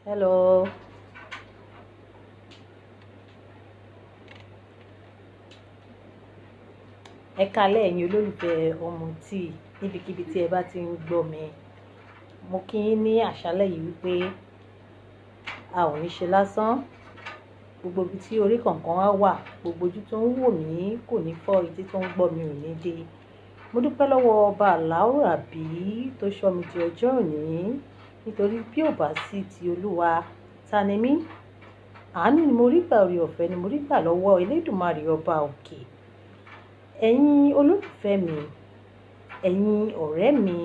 Hello. Ẹ káalẹ́ ẹ̀yin olólùfẹ́ ọmọ tí níbikíbi tí ẹ bá ti ń gbọ́ mi. Mo kí yín ní àṣálẹ́ yìí wípé a ò ní ṣe lásán. Gbogbo ibi tí orí kọ̀ọ̀kan wá wà, gbogbo ojú tó ń wò mí kò ní fọ́, etí tó ń gbọ́ mi ò ní dé. Mo dúpẹ́ lọ́wọ́ ọba Àláùrábí tó ṣọ́ mi di ọjọ́ òní, nítorí bí ò bá sí ti Olúwa, ta ni mí? Àánú ni mo rí gbà, oore ọ̀fẹ́ ni mo rí gbà lọ́wọ́ Elédùmarè ọba òkè. Ẹ̀yin olólùfẹ́ mi, ẹ̀yin ọ̀rẹ́ mi,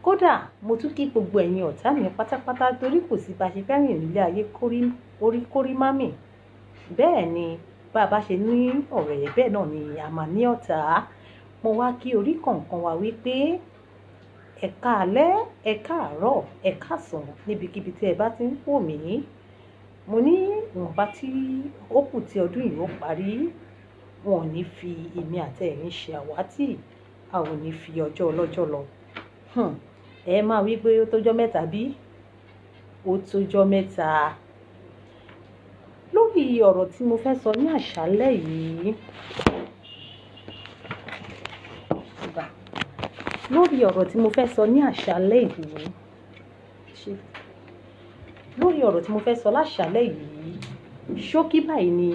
kódà mo tún kí gbogbo ẹ̀yin ọ̀tá mi pátápátá, torí kò sí bá ṣe fẹ́ rìn nílé ayé kórí mámì. Bẹ́ẹ̀ ni bá a bá ṣe ní ọ̀rẹ́, bẹ́ẹ̀ náà ni a máa ní ọ̀tá. Mo wá kí orí kọ̀ọ̀kan wa wípé ẹ káalẹ́, ẹ káàárọ̀, ẹ káàsán níbikíbi tí ẹ bá ti ń wò mí. Mo ní ìwọ̀nba tí ó kù tí ọdún yìí ó parí, wọn ò ní fi èmi àti ẹ̀yin ṣe àwátì, a ò ní fi ọjọ́ ọlọ́jọ́ lọ. Ẹ máa wí pé ó tójọ́ mẹ́ta bí? Ó tójọ́ mẹ́ta. Lórí ọ̀rọ̀ tí mo fẹ́ sọ ní àṣálẹ́ yìí, lórí ọ̀rọ̀ tí mo fẹ́ sọ ní àṣálẹ́ yìí, lórí ọ̀rọ̀ tí mo fẹ́ sọ láṣálẹ́ yìí, ṣókí báyìí ni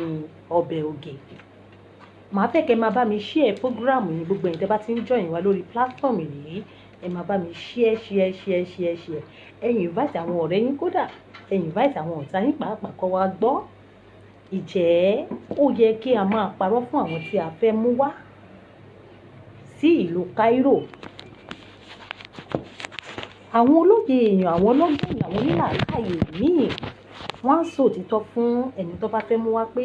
ọbẹ̀ oge. Màá fẹ́ kẹ́ máa bá mi share program yìí, gbogbo ẹ̀yin tẹ́ bá ti ń join wa lórí platform yìí, ẹ máa bá mi share. Ẹ invite àwọn ọ̀rẹ́ yín, kódà ẹ invite àwọn ọ̀tá yín pàápàá kó wá gbọ́. Ìjẹ́ ó yẹ kí a máa parọ́ fún àwọn tí a fẹ́ mú wá sí ìlú Cairo. Àwọn olóye èèyàn, àwọn ọlọ́gbọ́n èèyàn, àwọn onílàákàyè míì, wọ́n á sọ òtítọ́ fún ẹni tó bá fẹ́ mú wá pé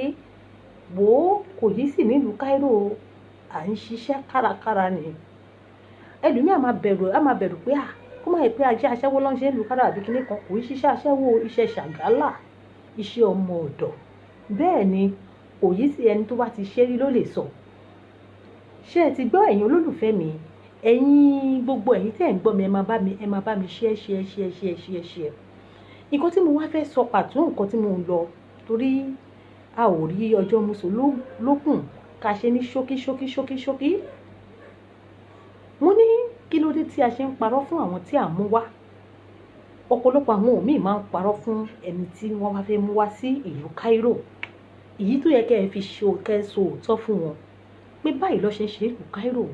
wò ó, kò yí sí nílùú Cairo, à ń ṣiṣẹ́ kárakára ni. Ẹlòmíì á máa bẹ̀rù pé kó má yẹ pé ajé aṣẹ́wó ló ń ṣe nílùú Cairo àbí kíní kan. Kò í ṣiṣẹ́ aṣẹ́wó, iṣẹ́ ṣàgálà, iṣẹ́ ọmọ ọ̀dọ̀. Bẹ́ẹ̀ ni kò yí sí ẹni tó bá ti ṣe rí ló lè sọ. Ṣé ẹ ti gbọ́ ẹ̀yin olólùfẹ́ mi? Ẹ̀yin gbogbo ẹ̀yin tí ẹ̀ ń gbọ́ mi, ẹ máa bá mi share. Nǹkan tí mo wá fẹ́ sọ pàtó, nǹkan tí mo ń lọ, torí a ò rí ọjọ́ musu lókùn ká ṣe ní ṣókí. Mo ní kí ló dé tí a ṣe ń parọ́ fún àwọn tí à ń mú wá? Ọ̀pọ̀lọpọ̀ àwọn míì máa ń parọ́ fún ẹni tí wọ́n bá fẹ́ mú wá sí ìlú Cairo. Èyí tó yẹ kẹ́ ẹ fi kẹ́sọ̀ òótọ́ fún wọn pé báyìí ló ṣe ń ṣe ìlú Cairo.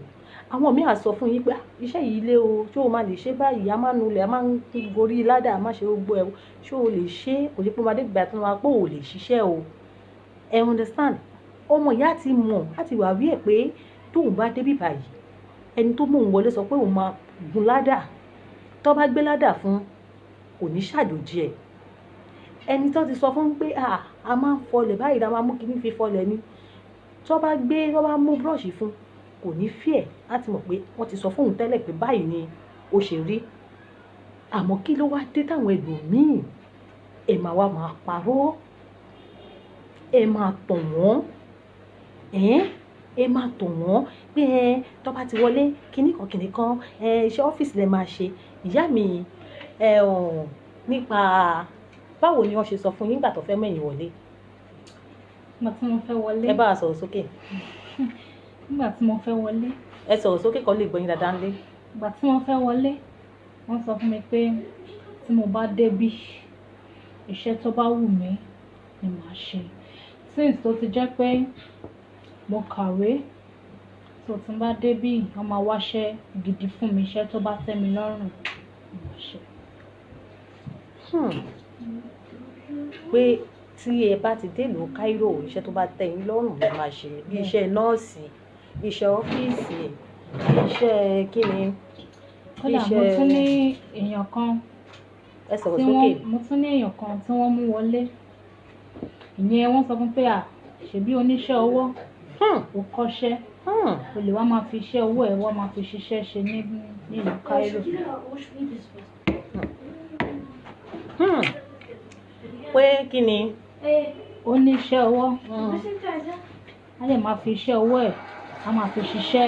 Àwọn míì á sọ fún yín pé iṣẹ́ yìí lé o, ṣé o máa lè ṣe báyìí? A máa ń nulẹ̀, a máa ń gorí ládà, a máa ṣe gbogbo ẹ̀. Ṣé o lè ṣe? Kò sí pé ọmọdé gbà tí wọ́n á pé ò lè ṣiṣẹ́ o. Ẹ understand? Ọmọ ìyá ti mọ̀ láti wà wí ẹ̀ pé tóun bá débí báyìí, ẹni tó mú òun wọlé sọ pé òun máa gun ládà. Tó bá gbé ládà fún, kò ní ṣàjòjì ẹ̀. Ẹni tó ti sọ fún pé a máa ń fọlẹ̀ báyìí, a máa mú kíní fi fọlẹ̀ ni. Tó bá mú brush fún, kò ní fear láti mọ̀ pé wọ́n ti sọ fún òun tẹ́lẹ̀ pé báyìí ni ó ṣe rí. Àmọ́ kí ló wá dé táwọn ẹlòmíì ẹ máa wá máa parọ́, ẹ máa tàn wọ́n, ẹ máa tàn wọ́n pé tó bá ti wọlé kíní kan, iṣẹ́ ọ́fíìsì lẹ máa ṣe. Ìyá mi nípa báwo ni wọ́n ṣe sọ fún yín nígbà tó fẹ́ mẹ́yìn wọlé? Nígbà tí mo fẹ́ wọlé. Ẹ bá a sọ̀rọ̀ sókè. Nígbà tí mo fẹ́ wọlé. Ẹ sọ̀rọ̀ sókè kó lè gbọ́ yín dáadáa nílé. Nígbà tí mo fẹ́ wọlé, wọ́n sọ fún mi pé tí mo bá débí, iṣẹ́ tó bá wù mí ni màá ṣe. Since tó ti jẹ́ pé mo kàwé, tó tí n bá débí, wọ́n máa wáṣẹ́ gidi fún mi, iṣẹ́ tó bá tẹ́ mi lọ́rùn ni màá ṣe. Pé tí ẹ bá ti dé ìlú Cairo, iṣẹ́ tó bá tẹ́ yín lọ́rùn lẹ máa ṣe. Bí iṣẹ́ nọ́ọ̀sì, iṣẹ́ ọ́fíìsì, iṣẹ́ kíni? Kódà mo tún ní èèyàn kan. Ẹ sọ̀rọ̀ sókè. Mo tún ní èèyàn kan tí wọ́n mú wọlé. Ìyẹn wọ́n sọ fún pé ṣebí oníṣẹ́ ọwọ́, ó kọ́ṣẹ́, o lè wá máa fi iṣẹ́ owó ẹ̀ wá máa fi ṣiṣẹ́ ṣe ní ìlú Cairo. Pé kí ni? Oníṣẹ́ ọwọ́, a lè máa fi iṣẹ́ owó ẹ̀, a máa fi ṣiṣẹ́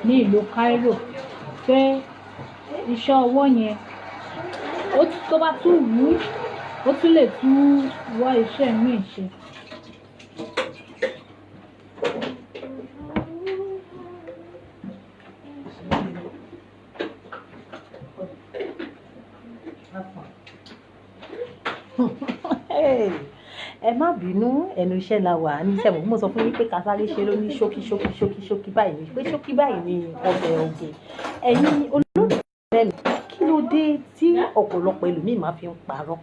ní ìlú Cairo. Pé iṣẹ́ ọwọ́ yẹn tó bá tún wù ú ó tún lè tún wá iṣẹ́ míì ṣe. ẹ má bínú, ẹnu iṣẹ́ la wà ní sẹ́wọ̀n. Mo sọ fún yín pé ká sáré ṣe ló ní ṣókí báyìí ni pé ṣókí báyìí ni ọbẹ̀ oge. Ẹ̀yin olólùfẹ́ mi, kí ló dé tí ọ̀pọ̀lọpọ̀ ẹlòmíì máa fi ń parọ́?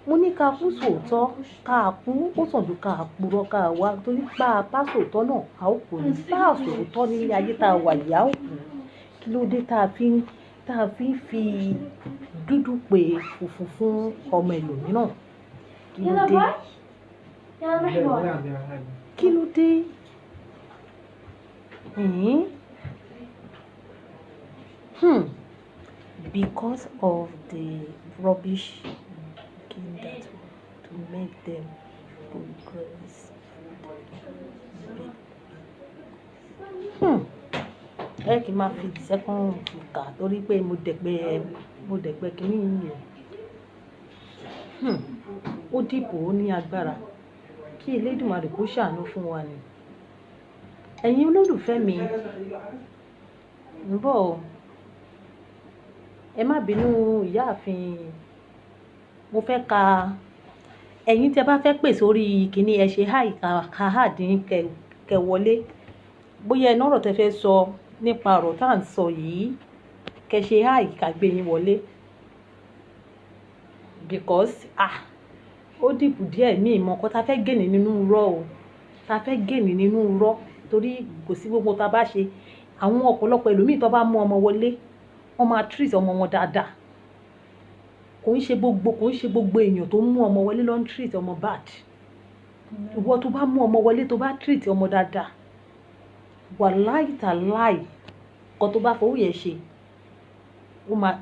Mo ní ká kú sòótọ́, ká kú ó sàn ju ká purọ́ ká wá, torí bá sòótọ́ náà a ó kú ní bá sòótọ́ ní ayé tá a wà yìí a ó kú. Kí ló dé tá a fi dúdú pé funfun fún ọmọ ẹlòmíràn? Kí ló dé? Kí ló dé? Because of the rubbish that to make them progress. Ẹ kì í máa fi second kà torí pé mo dẹ̀gbẹ́ kìíní yìí o. Ó dìbò ó ní agbára, kí Elédùmarè kó ṣàánú fún wa ni. Ẹ̀yin olólùfẹ́ mi, ń bọ̀ o. Ẹ má bínú ìyáàfin, mo fẹ́ ka ẹ̀yin tí ẹ bá fẹ́ pè sórí kìíní ẹ ṣe háì ká hàdín kẹ wọlé. Bóyá ẹ nọ́rọ̀ tẹ fẹ́ sọ nípa ọ̀rọ̀ tá à ń sọ yìí, kẹ ṣe háì ká gbé yín wọlé. Because ó dìbò díẹ̀ ní ìmọ̀ kan tá fẹ́ gènì nínú irọ́ o, tá fẹ́ gènì nínú irọ́, torí kò sí gbogbo tá bá ṣe. Àwọn ọ̀pọ̀lọpọ̀ ẹlòmíì tó bá mú ọmọ wọlé, wọ́n máa treat ọmọ wọn dáadáa. Kò ń ṣe gbogbo èèyàn tó mú ọmọ wọlé ló ń treat ọmọ bad. Ìwọ tó bá mú ọmọ wọlé tó bá treat ọmọ dáadáa, wàláì tàláì kan tó bá fowó yẹn ṣe, ó máa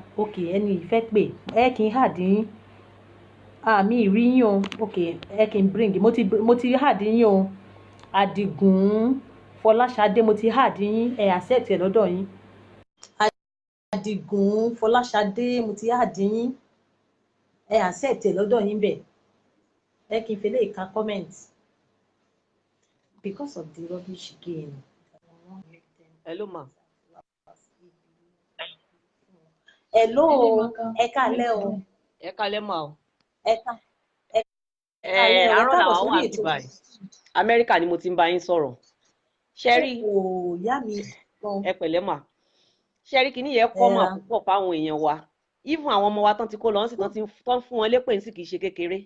ẹni ìfẹ́ pè ẹ kì í hàdín mi rí yín o. Ẹ kì í bring mo ti hàdín yín o. Àdìgún Fọláṣadé mo ti hàdín yín, ẹ accept ẹ lọ́dọ̀ yín. Àdìgún Fọláṣadé mo ti hàdín yín, ẹ accept ẹ lọ́dọ̀ yín bẹ̀. Ẹ kì í fi lè ka comment because of the rubbish again. Hello ma. Hello, ẹ káalẹ́ o. Ẹ káalẹ́ ma o. Àárọ̀ làwọn wà ní Dubai. Amẹ́ríkà ni mo ti ń bá yín sọ̀rọ̀. Ṣẹ́rí. Ìyá mi. Ẹ pẹ̀lẹ́ mà. Ṣẹ́rí kìíní yẹn kọ́ mà púpọ̀ fáwọn èèyàn wa. Even àwọn ọmọ wa tán ti kó lọ sí tán fún wọn lépè ní sì kìí ṣe kékeré.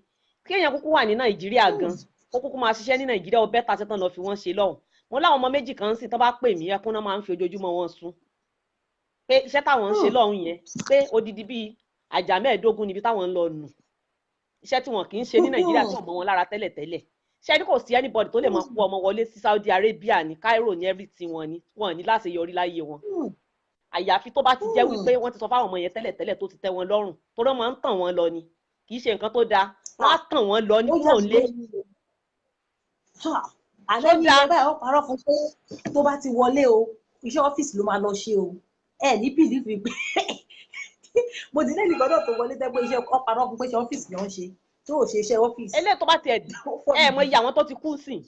Kí èèyàn kúkú wà ní Nàìjíríà gan. Kó kúkú máa ṣiṣẹ́ ní Nàìjíríà ó bẹ́ẹ̀ tàṣẹ tán lọ fi wọ́n ṣe lọ́hùn. Mo láwọn ọmọ méjì kan sì tán bá pè mí ẹkún náà máa ń fi ojoojúmọ́ wọn sùn. Pé iṣẹ́ táwọn ń ṣe lọ́hùn yẹn pé odidi bíi àjà mẹ́ẹ̀ẹ́dógún níbi táwọn ń lọ nù. Iṣẹ́ tí wọn kì í ṣe ní Nàìjíríà tí ọmọ wọn lára tẹ́lẹ̀tẹ́lẹ̀. Ṣé ní kò sí anybody tó lè máa kó ọmọ wọlé sí Saudi Arabia ní Cairo ní everything wọn ní láti yọrí láyé wọn. Àyàfi tó bá ti jẹ́ wípé wọ́n ti sọ fáwọn ọmọ yẹn tẹ́lẹ̀tẹ́lẹ̀ tó ti tẹ́ wọn lọ́rùn tó rán máa ń tàn wọ́n lọ ni kì í ṣe nǹkan tó dáa wọ́n á tàn wọ́n lọ ní kúrò lé. Àlọ́ ní ìjọba ẹ̀ ó parọ́ fún pé tó bá ti wọlé o iṣẹ́ ọ́fíìsì ló máa lọ ṣe o ẹ ní bìlífì pé mo ti lẹ́nu ìgbọ́dọ̀ tó wọlé tẹ́ pé iṣẹ́ ó parọ́ fún pé iṣẹ́ ọ́fíìsì ló ń ṣe tó ò ṣe iṣẹ́ ọ́fíìsì. Eléyìí tó bá tiẹ̀ mọ iye àwọn tó ti kú sìn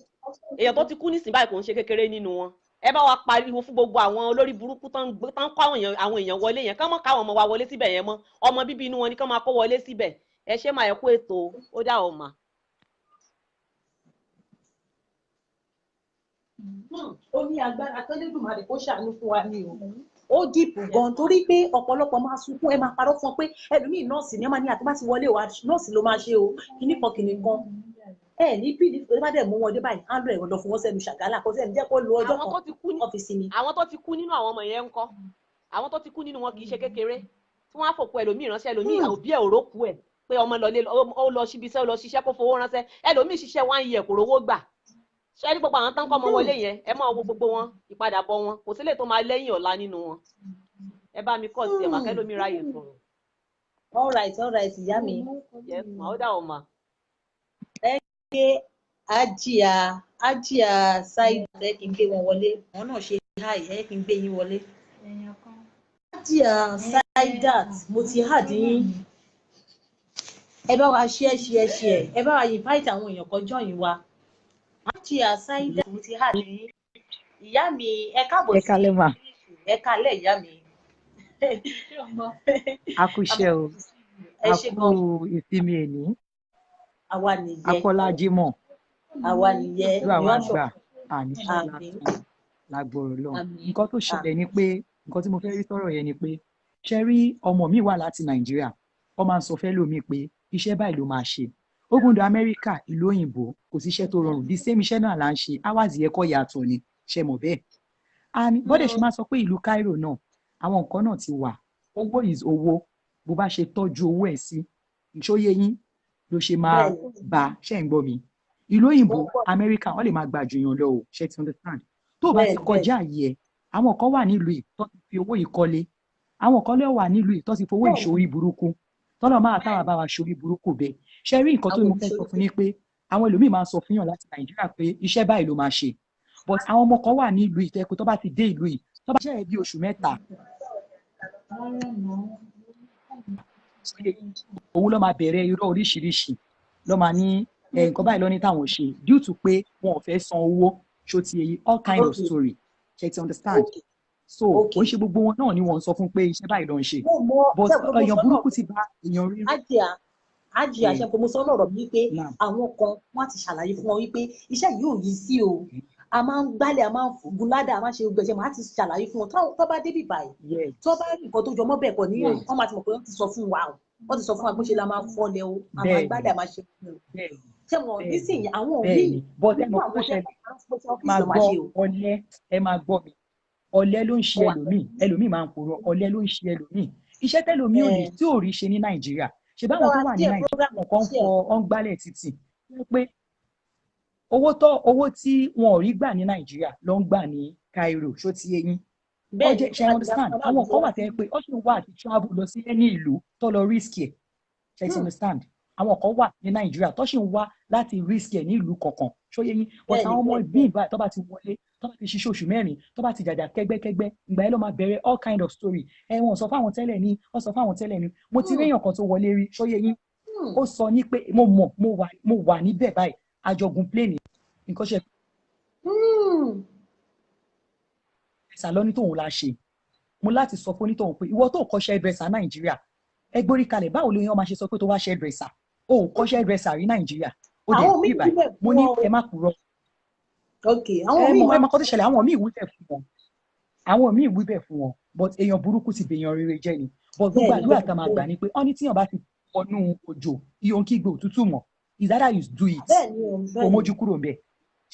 èèyàn tó ti kú nísìn báyìí kò ń ṣe kékeré nínú wọn. Ẹ bá wa pariwo fún gbogbo àwọn olórí burúkú tán kó àwọn èèyàn wọlé yẹn kán mọ́ káwọn ọmọ wa wọlé síbẹ̀ yẹn mọ́ ọmọ bíbí inú wọn ni kán máa kó wọlé síbẹ̀. Ẹ ṣe máa kó ètò ó dà ọ̀ mà. Ó ní agbára tó lẹ́dùnmarè kó ṣàánú fún wa ni o. Ó dìbò gan torí pé ọ̀pọ̀lọpọ̀ máa sunkún ẹ máa parọ́ fún ọ pé ẹlòmíì nọ́ọ̀sì ni ẹ máa ní àti bá ti wọlé wa nọ́ọ̀sì ló máa ṣe o kìíní kan ẹ ní bíi tó bá dẹ̀ mú wọn dé báyìí áńdọ̀ ẹ̀rọ lọ fún wọn sẹ́nu ṣàgálà kó sẹ́nu jẹ́ kó lu ọjọ́ kan ọ́fíìsì ni. Àwọn tó ti kú nínú àwọn ọmọ yẹn ń kọ́ àwọn tó ti kú nínú wọn kì í ṣe kékeré tí wọ́n á fòkú ẹlòmíì ránṣẹ́ ẹlòmíì òbí ẹ̀ òrókù ẹ̀ pé ọmọ ó lọ síbi iṣẹ́ ó lọ ṣiṣẹ́ kó fowó ránṣẹ́ ẹlòmíì ṣiṣẹ́ 1 year kò rówó gbà. Ṣé ní gbogbo àwọn tán kọ́ ọmọ wọlé yẹn ẹ máa wo gbogbo wọn ìpadàbọ̀ wọn kò sílẹ̀ tó máa lẹ́yìn ọ̀la nínú wọn. Ẹ bá mi kọ́ sí ẹ̀ màkẹ́ lómi ráyè sọ̀rọ̀. All right ìyá mi. Yes ma ó dà ọ̀ mà. Ẹ gbé ájíà Saida ẹ kì í gbé wọn wọlé wọn náà ṣe háì ẹ kì í gbé yín wọlé. Ájíà Saida mo ti hàdí yín ẹ bá wa share ẹ bá wa invite àwọn èèyàn kan join wa. Hajia Saida mo ti hà ní ìyá mi ẹ káàbọ̀ ẹ sí kálẹ́ mà ẹ kálẹ́ ìyá mi. a kú iṣẹ́ o ẹ a ṣe kú gan ìsinmi èní àwa a nìyẹn kú ọlájímọ̀ àwa nìyẹn ìlú àwa ìyọ́n àgbà ṣọ̀kan. àníṣe Àmín lásán lágbóró lọ́hùn àmín nǹkan tó ṣẹlẹ̀ ni pé nǹkan tí mo fẹ́ rí sọ̀rọ̀ yẹn ni pé ṣe rí ọmọ mi wà láti nàìjíríà ó máa ń sọ fẹ́ lómi pé iṣẹ́ báyìí ló máa ṣe ogun amẹ́ríkà ìlú òyìnbó kò sí iṣẹ́ tó rọrùn the same iṣẹ́ náà là ń ṣe hours yẹn kọ́ yàtọ̀ ni ṣe mọ̀ bẹ́ẹ̀ and bọ́dẹ̀ ṣe máa sọ pé ìlú Cairo náà àwọn nǹkan náà ti wà owó is owó bó bá ṣe tọ́jú owó ẹ̀ sí ìṣóyè yín ló ṣe máa bẹ́ẹ̀ni bá ṣe ń gbọ́ mi ìlú òyìnbó mo gbọ́ amẹ́ríkà wọ́n lè máa gbà jù yàn lọ o ṣe ti understand tó o bá ti bẹ́ẹ̀ni kọjá àyè ẹ̀ àwọn kan wà nílùú yìí tó ti fi owó yìí kọ́lé àwọn kan lè wà nílùú yìí tó ti fowó bẹ́ẹ̀ni ìṣòrí burúkú tọ́lọ́ máa táwa bá wa ṣòrí burúkú bẹ́ẹ̀ ṣe rí nǹkan tó àwọn mo fẹ́ sọ òṣèré fún ni pé àwọn ẹlòmíì máa ń sọ fún yàn láti nàìjíríà pé iṣẹ́ báyìí ló máa ṣe but àwọn ọmọ kan wà nílùú yìí tẹ́ pé tó bá ti dé ìlú yìí tó bá ṣe bí oṣù mẹ́ta òun ló máa bẹ̀rẹ̀ irọ́ oríṣiríṣi ló máa ní nǹkan báyìí lọ ní táwọn ṣe due to pé wọn ò fẹ́ san owó ṣó ti èyí all kind of okay story ṣe ti understand okay so kò ń okay ṣe gbogbo wọn náà ni wọ́n ń sọ fún pé iṣẹ́ báyìí ló ń ṣe mo mọ but ṣe mo èèyàn sọ náà burúkú ti bá èèyàn rí Hajia ṣe mo sọ lọ́rọ̀ mi pé náà àwọn kan wọ́n ti ṣàlàyé fún wọn wípé iṣẹ́ yìí ò yí sí o a máa ń gbálẹ̀ a máa ń gun ládà a máa ń ṣe gbogbo ẹ̀ṣẹ̀ máa ti ṣàlàyé fún wọn tó bá débì báyìí yes tó bá rí nǹkan tó jọmọ́ bẹ́ẹ̀ kọ́ ní yes wọ́n máa ti mọ̀ pé wọ́n ti sọ fún wa o wọ́n ti sọ fún wa pé ṣe la máa fọ́lẹ̀ o a máa bẹ́ẹ̀ ni gbálẹ̀ a máa ṣe fún o bẹ́ẹ̀ ni ṣé wọn bẹ́ẹ̀ ni nísìnyí àwọn bẹ́ẹ̀ míì ni but ẹ nínú mọ̀ kó àwọn ṣẹlẹ̀ tẹ́lẹ̀ máa ń pèsè ọ́fíìsì máa lọ́ máa gbọ́ ṣe o ọ̀lẹ ẹ máa gbọ́ mi ọ̀lẹ ló ń ṣe ó wà ẹlòmíì máa ń purọ́ ọ̀lẹ ló ń ṣe ẹlòmíì iṣẹ́ tẹ́lòmíì ò rí tí ò rí ṣe ní nàìjíríà ṣe ẹ bá báwọn tó wa wà ní díẹ̀ nàìjíríà program àwọn kan ń díẹ̀ fọ ọ́n gbálẹ̀ títì wọ́n pé owó tí wọn ò rí gbà ní nàìjíríà ló ń gbà ní Cairo ṣó ti yé yín bẹ́ẹ̀ ni ọjọ́ ṣe Hajia understand sábà àwọn gbọ́ kan wà tẹ́ pé ó sì ń wá àti travel lọ sí ẹni ìlú tó lọ risk ẹ̀ ṣe ti understand àwọn kan wà ní nàìjíríà tó sì ń wá láti risk ẹ̀ ní ìlú kọ̀ọ̀kan ṣó yé yín but bẹ́ẹ̀ ni àwọn ọmọ bẹ́ẹ̀ ìbí ìbá tó bá ti wọlé tó bá ti ṣiṣẹ́ oṣù mẹ́rin tó bá ti jàjà kẹ́gbẹ́kẹ́gbẹ́ ìgbà yẹn ló máa bẹ̀rẹ̀ all kind of story wọ́n sọ fáwọn tẹ́lẹ̀ ni wọ́n sọ fáwọn tẹ́lẹ̀ ni mo ti réyàn kan tó wọlé rí ṣó yé yín ó sọ ní pé mo wà níbẹ̀ báyìí àjọgùn plane nǹkan ṣe ẹ̀sà lọ́ní tóun la ṣe mo láti sọ fún onítọ̀hún pé ìwọ tó kọ́ṣẹ́ hairdresser nàìjíríà ẹ gbórí kalẹ̀ báwo ló yẹn máa ṣe sọ pé tó wá ṣe hairdresser o ò kọ́ṣẹ́ hairdresser rí nàìjíríà ó dẹ̀ àwọn míì bí wí báyìí bẹ́ẹ̀ mo fún ní wọn ẹ má purọ́ ok àwọn míì ẹ mọ kọ́ tó ṣẹlẹ̀ àwọn míì wí bẹ́ẹ̀ fún wọn àwọn míì wí bẹ́ẹ̀ fún wọn but èèyàn burúkú ti bèèyàn rere jẹ́ ni but gbogbo bẹ́ẹ̀ ni àdúrà bẹ́ẹ̀ tá ni máa gbà ni pé ọ́ní tíyàn bá ti wọnú òjò iye kí gbé òtútù mọ̀ is that how you do it bẹ́ẹ̀ ni kò bẹ́ẹ̀ ni mójú kúrò ń bẹ̀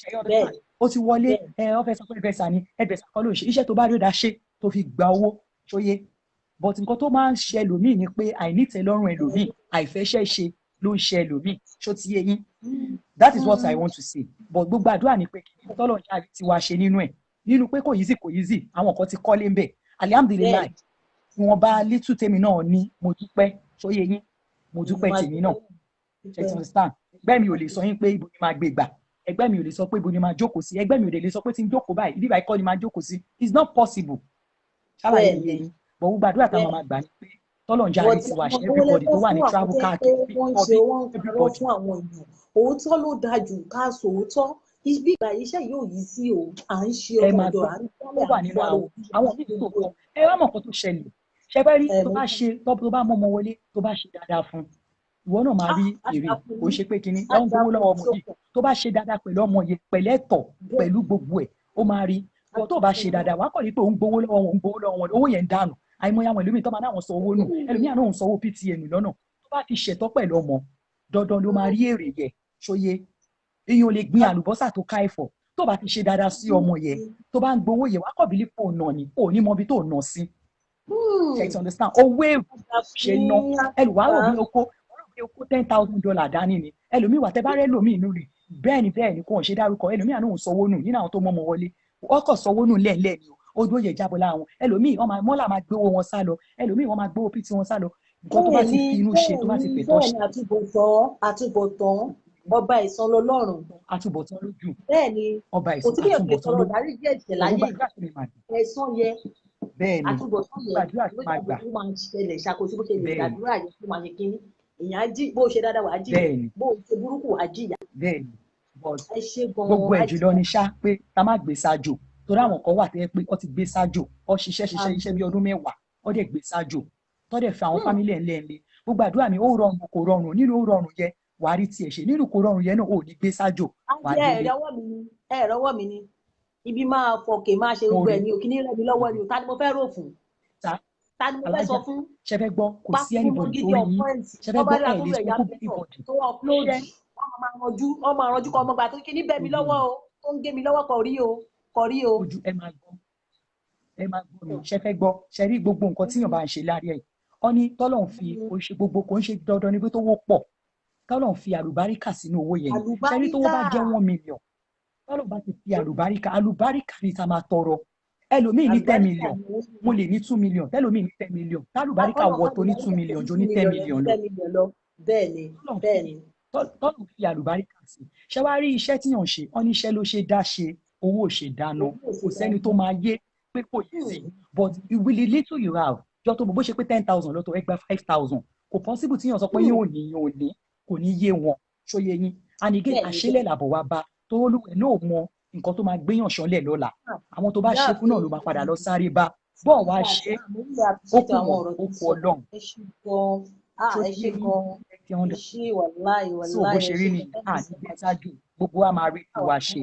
ṣe yọ bẹ́ẹ̀ understand ó ti wọlé bẹ́ẹ̀ ọ fẹ́ sọ pé hairdresser ni hairdresser kọ́ ló ń ṣe iṣẹ́ tó bá rí ó dá ṣe tó fi gba owó ṣóyé but nǹkan tó máa ń ṣe ẹlòmíì ni pé àìnítẹ́lọ́rùn ẹlòmíì àìfẹ́ṣẹ́ ṣe ló ń ṣe ẹlòmíì ṣó ti yé yín that is what I want to say but gbogbo àdúrà ni pé kí ni tọ́lọ̀ ń ṣáà ti wá ṣe nínú ẹ̀ nínú pé kò easy àwọn kan ti kọ́lé ń bẹ̀ alihamdulilayi wọn bá little tèmi náà ní mo dúpẹ́ ṣóyé yín mo dúpẹ́ tèmi náà ṣe ti understand ẹgbẹ́ mi ò lè sọ yín pé ibo ni máa gbé gbà ẹgbẹ́ mi ò lè sọ pé ibo ni máa jókòó sí ẹgbẹ́ mi ò lè sọ pé tí n jókòó báyìí ibi ìbáyìí kọ́ ni máa jókòó sí it's not possible ṣàlàyé yẹn yín but gbogbo àdúrà táwọn máa gbà ní pé tọ́lọ̀ ń jáde ti wá ṣe everybody tó wà ní travel káàkiri wọ́n ń ṣe wọ́n ń parọ́ fún àwọn èèyàn òótọ́ ló dáa jù ká sòótọ́ bí ìgbà iṣẹ́ yóò yí sí o à ń ṣe ọmọdé à ń ó wà nínú àwọn míì tó kọ ẹ wá mọ̀ nǹkan tó ṣẹlẹ̀ ṣe fẹ́ rí tó bá mọ́ ọmọ wọlé tó bá ṣe dáadáa fún ìwọ náà máa rí èrè kò ṣe pé kinní ẹ ń gbowó lọ́wọ́ ọmọ yìí tó bá ṣe dáadáa pẹ̀lú ọmọ yẹn pẹ̀lẹ́tọ̀ pẹ̀lú gbogbo ẹ̀ ó máa rí ìwọ tó bá ṣe dáadáa wàá kọ́ ni pé òun gbowó lọ́wọ́ wọn owó yẹn ń dànù àìmọye àwọn ẹlòmíì tó máa náà sọ owó nù ẹlòmíì àná òun sọ owó PTN lọ́nà tó bá fi ṣẹ̀tọ́ pẹ̀lú ọmọ dandan ló máa rí èrè yẹ ṣóyé èèyàn lè gbin àlùbọ́sà tó ká ẹ̀fọ́ tó bá fi ṣe dáadáa sí ọmọ yẹn tó bá ń gbowó yẹn wàá kọ̀ bí lípò nà ni ò ní mọ ibi tó nà sí ṣe ti understand owó èrò ṣe ná ẹlòmíì rò bí oko $10,000 dání ni ẹlòmíì wà tẹ́ bá rẹ́ lòmíì inú rẹ̀ bẹ́ẹ̀ ni kò ń ṣe dárúkọ ẹlòmíì àná òun sọ owó nù nínú àwọn tó mọ́ ọmọ wọlé ọkọ̀ sọ owó nù lẹ́ẹ̀lẹ́ ni ojú òye jábọ̀ lára wọn ẹlòmíì mọ́là máa gbówó wọn sá lọ ẹlòmíì wọ́n máa gbówó pt wọn sá lọ nǹkan tó bá ti fi inú ṣe tó bá ti pẹ̀tọ́ ṣe. àtúbọ̀tán ọba ìsan lọ́lọ́run. àtúbọ̀tán lójú ọba ìsan àtúbọ̀tán lójú dárí díẹ̀ ìṣẹ̀ láyé ẹ̀san yẹ àtúbọ̀tán yẹ gbàdúrà tó máa gbà ló máa ń ṣẹlẹ̀ ṣàkóso bó ṣe lè gbàdúrà yẹ tó máa ṣe kínní èèyàn á jí bó ṣe dáadáa wà á jìyà bẹ́ẹ̀ni bó ṣe burúkú wà á jìyà. bẹ́ẹ̀ni but ẹ ṣe gbogbo gan-an ẹ̀ jùlọ ni ṣá pé ká má gbé sájò torí àwọn kan wà tó yẹ pé ó ti gbé sájò ó ṣiṣẹ́ bí ọdún 10 ó dẹ̀ gbé sájò tó dẹ̀ fi àwọn fámílì ẹ̀ ńlẹ̀ gbogbo àdúrà mi ó rọrùn kò rọrùn nínú ó rọrùn yẹ wà á rí tiẹ̀ ṣe nínú kò rọrùn yẹn náà ò ní gbé sájò wà á délé. ẹ rọwọ́ mi ni ibi máa fọkè máa ṣe gbogbo ẹ̀ ní òkè ní rẹ̀ mi lọ́wọ́ ni o ta ni mo fẹ́ rò fún ta ni mo fẹ́ sọ fún. ṣe fẹ́ gbọ́ kò sí anybody tó rí yín ṣe fẹ́ gbọ́ ẹ̀ lè sọ fún anybody. tó upload wọ́n máa ranjú kọ́ ọmọ gbà tó kí ní bẹ́ mi lọ́wọ́ o tó ń gé mi lọ́wọ́ kọ̀ rí o. ojú ẹ máa gbọ́ mi ṣe fẹ́ gbọ́ ṣe rí gbogbo nǹkan tíyàn bá ń ṣe láàrin ẹ̀ ọ ní tọ́lọ́run fi oṣù gbogbo kò ń ṣe dandan ní pé tó wó pọ̀ tọ́lọ́run fi àlùbáríkà sínú owó yẹn ṣe rí tó wó bá jẹ́ 1 million tọ́lọ́run bá ti fi àlùbáríkà ní ta máa tọrọ ẹlòmíì ní 10 million mo lè ní 2 million tẹlòmíì ní 10 million tálùbáríkà wọ tó ní 2 million jọ ní 10 million lọ. bẹ́ẹ̀ni tọ́lọ́run fi àlùbáríkà sí ṣé wàá rí iṣẹ́ tíyàn ń ṣe ọ ní iṣẹ́ ló ṣe dá ṣe owó ò ṣe dáná kò sẹ́ni tó máa yé pé kò yé sí but with the little you have jọ tó bó ṣe pé 10,000 lọ́tọ̀ ẹ gba 5,000 kò possible tíyàn sọ pé yóò ní kò ní yé wọn ṣóyé yín and again àṣẹlẹ̀ làbọ̀ wá bá tó olúwẹ̀ náà mọ nǹkan tó máa gbéyàn ṣọlẹ̀ lọ́la àwọn tó bá ṣe fún náà ló máa padà lọ sáré bá bọ́ọ̀ wá ṣe ó kù wọn ó kù ọlọ́run. ẹ ṣe gan-an ẹ ṣe wàláì so bó ṣe rí ni àdìgbẹ ṣáájú gbogbo wa máa rí tiwa ṣe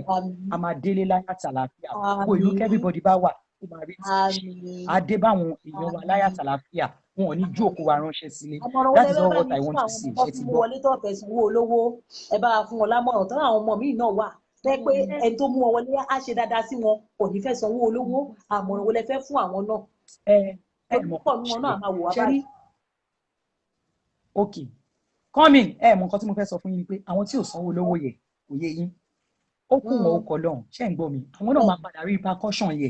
a máa délé láyà tàlàfíà gbogbo ìlú kẹ́bíbọ̀dì bá wà ó máa rí tiwa ṣe adé báwọn èèyàn wa láyà tàlàfíà wọn ò ní ju òkú wa ránṣẹ́ sílé that is all what I want to see ṣe ti gbọ́. wọlé tó fẹ́ sanwó olówó ẹ bá fún wọn lámọ̀ràn tán àwọn ọmọ míì náà wà pé ẹni tó mú wọn wọlé á ṣe dáadáa sí wọn kò ní fẹ́ sanwó olówó àmọ̀ràn wọlé fẹ́ fún àwọn náà. ẹ mọ̀ ṣe rí ok coming mọ̀ nǹkan tí mo fẹ́ sọ fún yín ni pé àwọn tí ò sanwó olówó yẹ kò yé yín ó kù wọn ó kọ lọ́hùn ṣé ń gbọ́ mi àwọn náà máa padà rí repercussion yẹ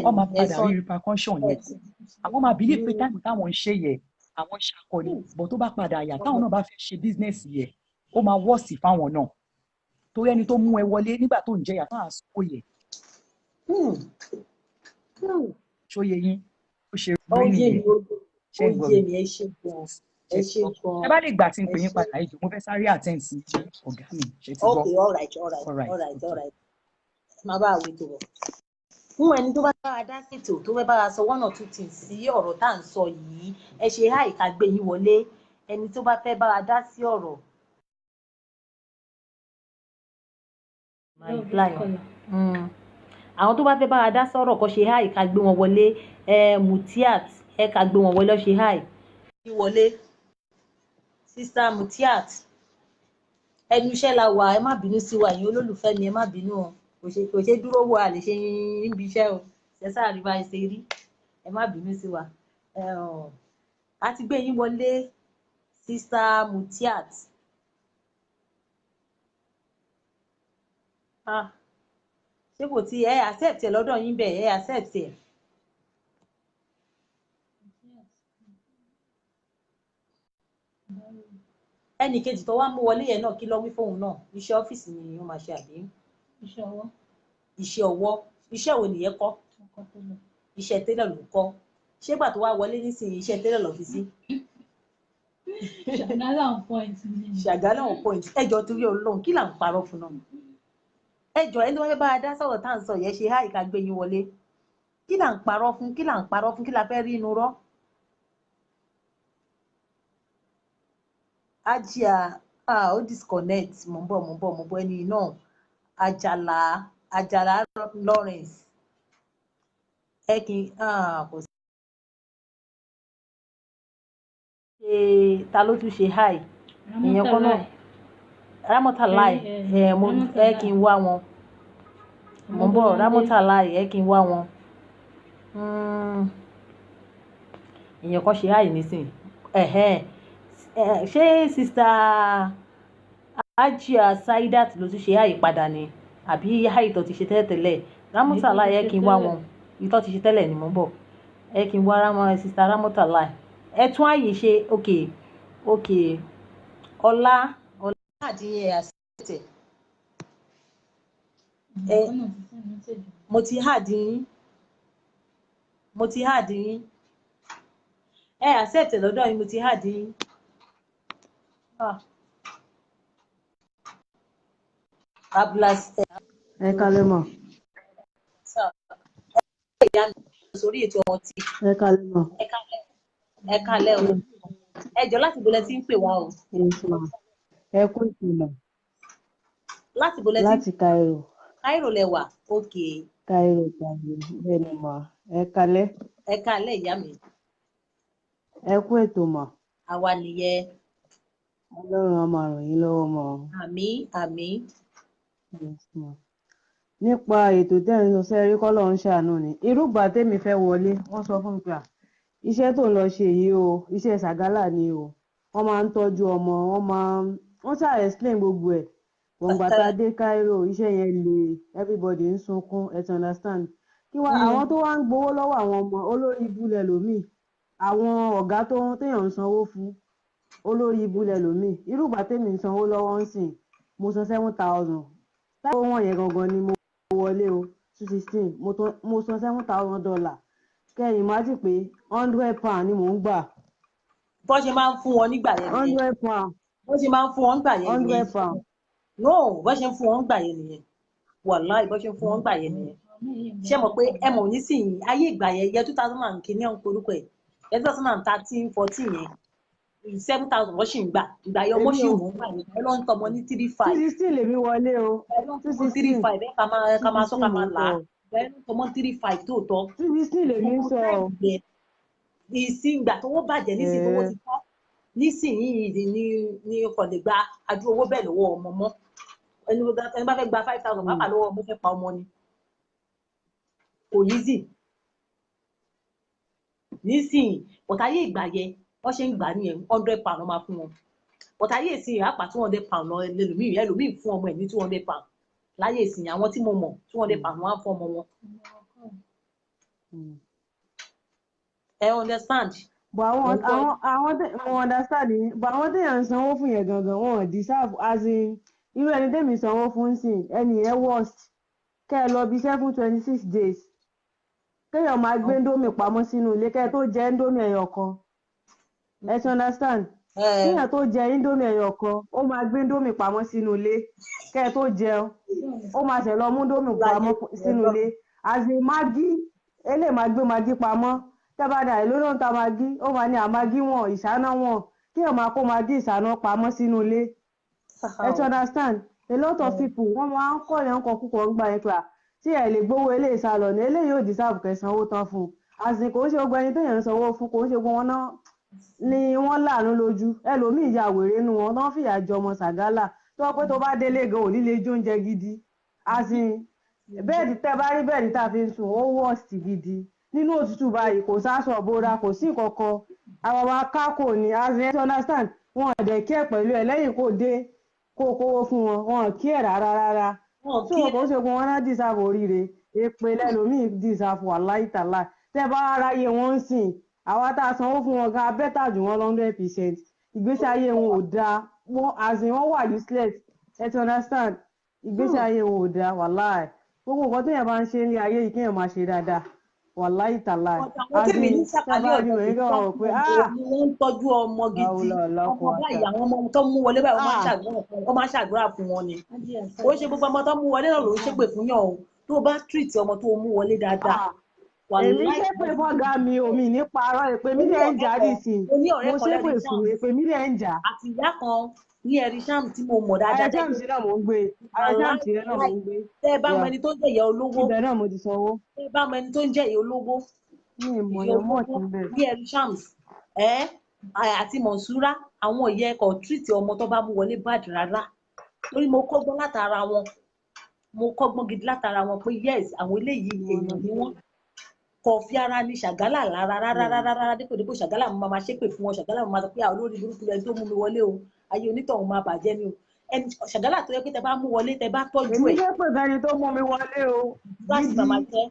wọ́n máa padà rí repercussion yẹ àwọn máa believe pé táìmù táwọn ń ṣe yẹ àwọn ṣàkọni bọ̀ tó bá padà yà táwọn náà bá fẹ́ ṣe business yẹ ó máa wọ́ọ̀sì fáwọn náà torí ẹni tó mú ẹ wọlé nígbà tó ń jẹyà fáwọn àsìkò yẹ ṣó yé yín ó ṣe rí nìyẹn ṣé ń gbọ́ mi ẹ bá lè gbà tí n pè yín padà ìjọ mo fẹ́ sáré attend sí ọ̀gá mi ṣe ti gbọ́. okay all right máa bá àwọn ètò bọ̀ fún ẹni tó bá bára dá ṣètò tó fẹ́ bára sọ 1 or 2 things sí ọ̀rọ̀ tá à ń sọ yìí ẹ ṣe àìká gbé yín wọlé ẹni tó bá fẹ́ bára dá sí ọ̀rọ̀. àwọn tó bá fẹ́ bára dá sọ̀rọ̀ kó ṣe àìká gbé wọn wọlé Mutiat ẹ ká gbé wọn wọlé ṣe àì wọlé Sister Mutiat ẹnu iṣẹ́ la wà ẹ má bínú sí wa ẹ̀yin olólùfẹ́ mi ẹ má bínú o kò ṣe dúró wo àlè ṣe níbi iṣẹ́ o ṣẹ́sà àríwá ṣe rí ẹ má bínú sí wa a ti gbé yín wọlé Sister Mutiat ṣé kò tí ẹ accept ẹ lọ́dọ̀ yín bẹ́ẹ̀ ẹ accept ẹ. ẹnì kejì tó wá mú wọlé yẹn náà kí lọ wí fóun náà iṣẹ́ ọ́fíìsì ni wọ́n máa ṣe àbí. iṣẹ́ ọwọ́ iṣẹ́ wo nìyẹn kọ́ iṣẹ́ tẹ́lẹ̀ ló kọ́ ṣé gbà tó wá wọlé nísìnyí iṣẹ́ tẹ́lẹ̀ lọ fi sí. ṣàgálà on point ẹjọ́ torí Ọlọ́run kí là ń parọ́ fún náà ẹjọ́ ẹni tó fẹ́ bá a dá sọ̀rọ̀ tá à ń sọ yẹn ṣe háì ká gbé yín wọlé kí là ń parọ́ fún kí la fẹ́ rí inú rọ́. Ajia ó disconnect mo ń bọ̀ ẹni náà Àjàlá Lawrence ẹkìn kò sí. ta ló tún ṣe hi ìyẹn kọ́ náà Ramotalai ẹkìn wá wọn mo ń bọ̀ Ramotalai ẹkìn wá wọn ìyẹn kọ́ ṣe hi nísìn ṣé Sister Ajia Saidat ló tún ṣe àyípadà ni àbí àìtọ́ ti ṣe tẹ́lẹ̀ Ramotalai ẹ kí n wá wọn ìtọ́ ti ṣe tẹ́lẹ̀ ni mo ń bọ̀ ẹ kí n wá Sister Ramotalai ẹ tún àyè ṣe ok ọlá àdìyẹ àṣetẹ mo ti hàdín ẹ accept lọ́dọ̀ yín mo ti hàdín Abdulasi. Ẹ kálẹ́ mọ̀. Ìyá mi sórí ètò ọmọ tí. Ẹ kálẹ́ mọ̀. Ẹ kálẹ́ o. Ẹ jọ̀ọ́ láti bolẹ̀ tí ń pè wá o. Ẹ kú ìtumọ̀. Láti bolẹ̀ tí. Láti Cairo. Cairo lẹ wà. Ok. Cairo bẹ́ẹ̀ ni mà. Ẹ kálẹ́. Ẹ kálẹ́ ìyá mi. Ẹ kú ètò mọ̀. Àwa nìyẹn. Ọlọ́run á máa ràn yín lọ́wọ́ mọ́. Àmín àmín. Nípa ètò tẹ́ ń lọ sẹ́rí kọ́lọ̀ ń ṣàánú ni. Irúgbà tèmi fẹ́ wọlé, wọ́n sọ fún mi pé iṣẹ́ tó ń lọ ṣe yìí o, iṣẹ́ ṣàgálà ni o. Wọ́n máa ń tọ́jú ọmọ, wọ́n ṣáà explain gbogbo ẹ̀. Gbọ̀ngbà tá a dé Cairo, iṣẹ́ yẹn le, everybody ń sunkún, ẹ ti understand. Àwọn tó wá ń gbowó lọ́wọ́ àwọn ọmọ olórí ibú lẹlòmíì, àwọn ọ̀gá téèyàn ń sanwó fún olórí ibú lẹlòmíì. Irúgbà tèmi ń sanwó lọ́wọ́ ń sìn, mo san 7,000. Táwọn wọ̀n yẹn gangan ni mo wọlé o 216 mo san $7,000. Kẹ́yìn má ti pé £100 ni mò ń gbà. Bó ṣe máa ń fún wọn nígbà yẹn nìyẹn. £100. Bó ṣe máa ń fún wọn nígbà yẹn nìyẹn. £100. No, bó ṣe ń fún wọn nígbà yẹn nìyẹn. Wàláì bó ṣe ń fún wọn nígbà yẹn nìyẹn. Ṣé mọ̀ pé ẹ mọ̀ nísìnyí ayé ìgbà yẹn yẹ 2000 kìíní ọ̀hún porúkọ ẹ̀ yẹ 2013-14 yẹn 7,000 wọ́n sì ń gbà ìgbà yẹn ọmọ sì ń wọ́n gbà yẹn ẹ ló ń tọmọ ní 35. 216 lèmi wọlé o. Ẹ ló ń tọmọ 35 ẹ ká máa sọ ká máa là á ẹ ló ń tọmọ 35 tó tọ́. 216 lèmi sọ. Ìsìn ìgbà tó wọ́n bàjẹ́ nísìnyí tó wọ́n ti tọ́ nísìnyí ní ọkọ̀ lè gba adú owó bẹ́ẹ̀ lọ́wọ́ ọmọ mọ́ ẹni bá fẹ́ gba 5,000 pàápàá lọ́wọ́ ọmọ fẹ́ pa ọmọ ni kò easy nísìnyí ọ̀táyé ìgbà yẹn wọ́n ṣe ń gbà ní £100 lọ́ máa fún wọn ọ̀táyé ìsìn àpà £200 lọ ẹlòmíì fún ọmọ ẹ̀ ní £200 láyé ìsìn àwọn tí mo mọ̀ £200 wọ́n á fún ọmọ wọn. Ẹ understand. But mo understand ni but àwọn téèyàn ń sanwó fún yẹn gangan wọn deserve as in irú ẹni tèmi sanwó fún sìn ẹni yẹn worst kẹ́ ẹ lọ bí 726 days kéèyàn máa gbé ndómì pamọ́ sínú ilé kẹ́ ẹ tó jẹ ndómì ẹyọ kan ẹ ti understand kéèyàn tó jẹ ndómì ẹyọ kan ó máa gbé ndómì pamọ́ sínú ilé kẹ́ ẹ tó jẹun ó máa ṣẹ̀ lọ mú ndómì pamọ́ sínú ilé as in Maggi eléyìí máa gbé Maggi pamọ́ tẹ́bàdà ìlú ló ń ta Maggi ó máa ní àmagí wọn ìṣáná wọn kéèyàn máa kó Maggi ìṣáná pamọ́ sínú ilé ẹ ti understand a lot of people wọ́n máa ń kọ́ yẹn kọ́ púpọ̀ ń gbà yẹn pé tí ẹ lè gbowó eléyìí sá lọ ní eléyìí ò deserve kẹ́ sanwó tán fún un àsìkò ó ṣe gbogbo ẹni téèyàn ń sanwó fún kò ń ṣe gbogbo wọn náà ni wọ́n láàánú lójú ẹlòmíì ya wèrè nu wọn tán fìyà jọ ọmọ Sàgálà tó pé tó bá délé gan òní lè jóúnjẹ gidi àsìn bẹ́ẹ̀dì tẹ́ bá rí bẹ́ẹ̀dì tá a fi ń sùn ó worst gidi nínú òtútù báyìí kò sáṣọ bóra kò sí kankan àwọn ọmọ akáko ni àsìn ẹ ti understand wọn ẹ̀dẹ̀ kí ẹ̀ pẹ̀lú ẹ̀ lẹ́yìn kó dé kó kówó fún wọn kí ẹ̀ rárá tí wọn kò ṣe gun wọn náà deserve oríire èpè lẹ́lòmíì deserve wàláhì tàláhì tẹ́ bá aráyé wọn ń sìn àwa tá a sanwó fún wọn gan bẹ́tà jù wọn 100% ìgbésí ayé wọn ò dáa wọn àsìn wọn wà useless ẹ ti understand ìgbésí ayé wọn ò dáa wàláhì gbogbo nǹkan téèyàn bá ń ṣe ní ayé yìí kéèyàn máa ṣe dáadáa wàláhì tàláhì àsìn tẹ́ bá rí òye gan ọ̀rọ̀ pé wọ́n ń tọ́jú ọmọ gidi ọmọ báyìí àwọn ọmọ tó mú wọlé báyìí wọ́n máa ṣàdúrà fún wọn ni ó ṣe gbogbo ọmọ tó mú wọlé náà ló ń ṣépè fún yàn o tó bá treat ọmọ tó mú wọlé dáadáa. Èmi ṣépè fọ́gá mi omi ní parọ́ èpè mi lè ń jà dìsìn mo ṣépè fún èpè mi lè ń jà. àti ìyá kan ní Ẹ̀rìṣàm tí mo mọ̀ dáadáa. Ẹ̀rìṣàm sí náà mò ń gbé Ẹ̀rìṣàm sí náà mò ń gbé. Tẹ́ ẹ bá mọ ẹni tó ń jẹ́ ìyá olówó. Ibẹ̀ náà mo ti sanwó. Tẹ́ ẹ bá mọ ẹni tó ń jẹ́ ìyá olówó. Mi ò mọ̀ yẹn mọ̀ tí ń bẹ̀. Ní Ẹ̀rìṣàm àti Mọ̀nsúrà àwọn ìyá ẹ̀kọ́ tírìtì ọmọ tó bá mú wọlé bàjẹ́ rárá torí mo kọ́gbọ́n látara wọn mo kọ́gbọ́n gidi látara wọn pé yes àwọn eléyìí èèyàn ni wọ́n kò fi ara ní Ṣàgálà lára rárá dípò Ṣàgálà mo máa ṣépè fún wọn Ṣàgálà mo máa sọ pé olórí burúkú lẹni tó mú mi wọlé o ayé onítọ̀hún máa bàjẹ́ ni o ẹni Ṣàgálà tó yẹ pé tẹ bá mú wọlé tẹ bá tọ́jú ẹ̀. èmi ṣe pé bẹni tó mú mi wọlé o láti bàmà jẹ́.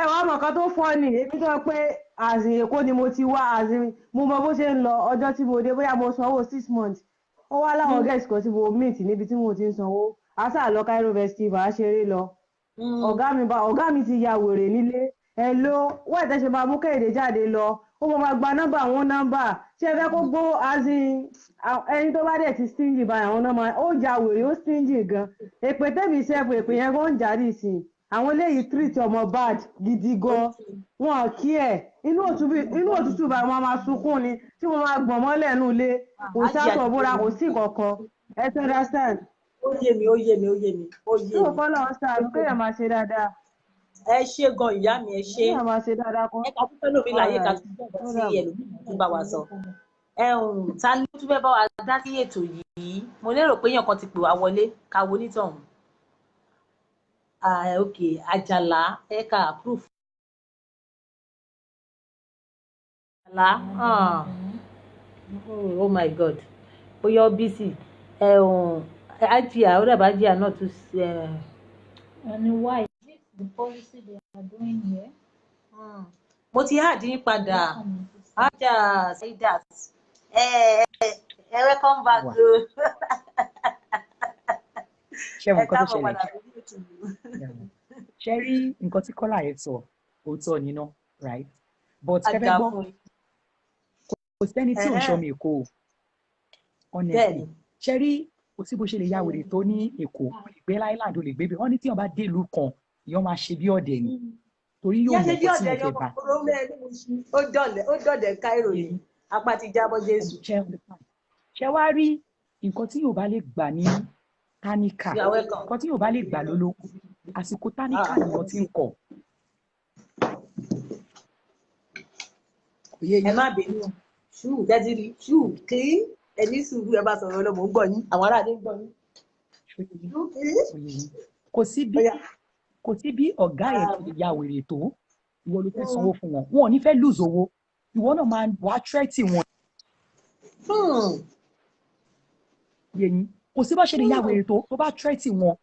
ẹ wàá mọ̀ kan tó fọ́ ni èmi tó pé àsìn Èkó ni mo ti wá àsìn mo mọ bó ṣe ń lọ ọjọ́ tí mo dé bóyá mo sanwó 6 months ó wá láwọn gẹ̀ẹ́sì kan tí mo meet níbi tí mo ti ń sanwó àṣà lọ Cairo festival ṣeré lọ ọ̀gá mi ti ya wèrè nílé ẹ ló wọ́n ìtẹ́sẹ̀ máa mú Kẹ́hìndé jáde lọ ó máa gba nọ́mbà àwọn nọ́mbà tí ẹ fẹ́ kó gbó ẹni tó bá dẹ̀ ti stingy báyìí àwọn nọ́mbà ó ja wèrè ó stingy gan èpè tẹ́mi sẹ́fù èpè yẹn kó ń jáde sí i àwọn eléyìí treat ọmọ bad gidi gan wọn kí ẹ inú òtútù bá wọn máa sunkún ni tí wọn máa gbọ̀n mọ́lẹ̀ nù ilé kò sáṣọ búra kò sí kankan ẹ ti understand. ó yé mi. tó o kọ́ lọ́wọ́ sáà kéèyàn máa ṣe dáadáa. ẹ ṣé gan ìyá mi ẹ ṣé. kéèyàn máa ṣe dáadáa kan. ẹ ká tún fẹ́ lómi láyé ká tún bọ̀ sí ẹlòmíì tó bá wa sọ. Ta ló tún fẹ́ bá wa dá sí ètò yìí mo lérò pé èèyàn kan ti pè wá wọlé ká wo onítọ̀hún. Ok Àjàlá ẹ̀ka approve. Àjàlá oh my god bóyá bísí Ajia ó dàbá Ajia náà tún ẹni why the policy they are doing here. mo ti háàdì yín padà Ajia Saidat welcome back o. ṣé mo nǹkan tó ṣẹlẹ̀ ṣe rí nǹkan tí Kọ́lá yẹn sọ òótọ́ níná right but kẹ́fẹ́ gbọ́ kò sẹ́ni tí ò ń ṣọmọ Èkó honestly ṣe rí kò sí bó ṣe lè ya wèrè tó ní Èkó ìgbé Island ò lè gbé bí wọ́n ní tí wọ́n bá dé ìlú kan ìyọ́n máa ṣe bí ọ̀dẹ̀ ni torí yóò mọ̀ tí wọ́n fẹ́ bá. ó dọ̀dẹ̀ Cairo yìí apá ti jábọ́ Jésù. ṣe wá rí nǹkan tí yóò bá lè gbà ní táníkà nǹkan tí yóò bá lè gbà lólókù àsìkò táníkà ni wọ́n ti ń kọ̀. ẹ má bínú ṣùù jẹ́jìrì ṣùù kí ẹni sùúrù ẹ bá sọ̀rọ̀ ọlọ́mọ ń gbọ́ yín àwọn aráàlú ń gbọ́ yín. kò sí bí ọ̀gá ẹ̀ ti ya wèrè tó ìwọ ló fẹ́ sanwó fún wọn wọn ò ní fẹ́ lose owó ìwọ náà máa wá tírẹ́tì wọn. yẹ̀yìn kò sí bá ṣe lè ya wèrè tó bá tírẹ́tì wọn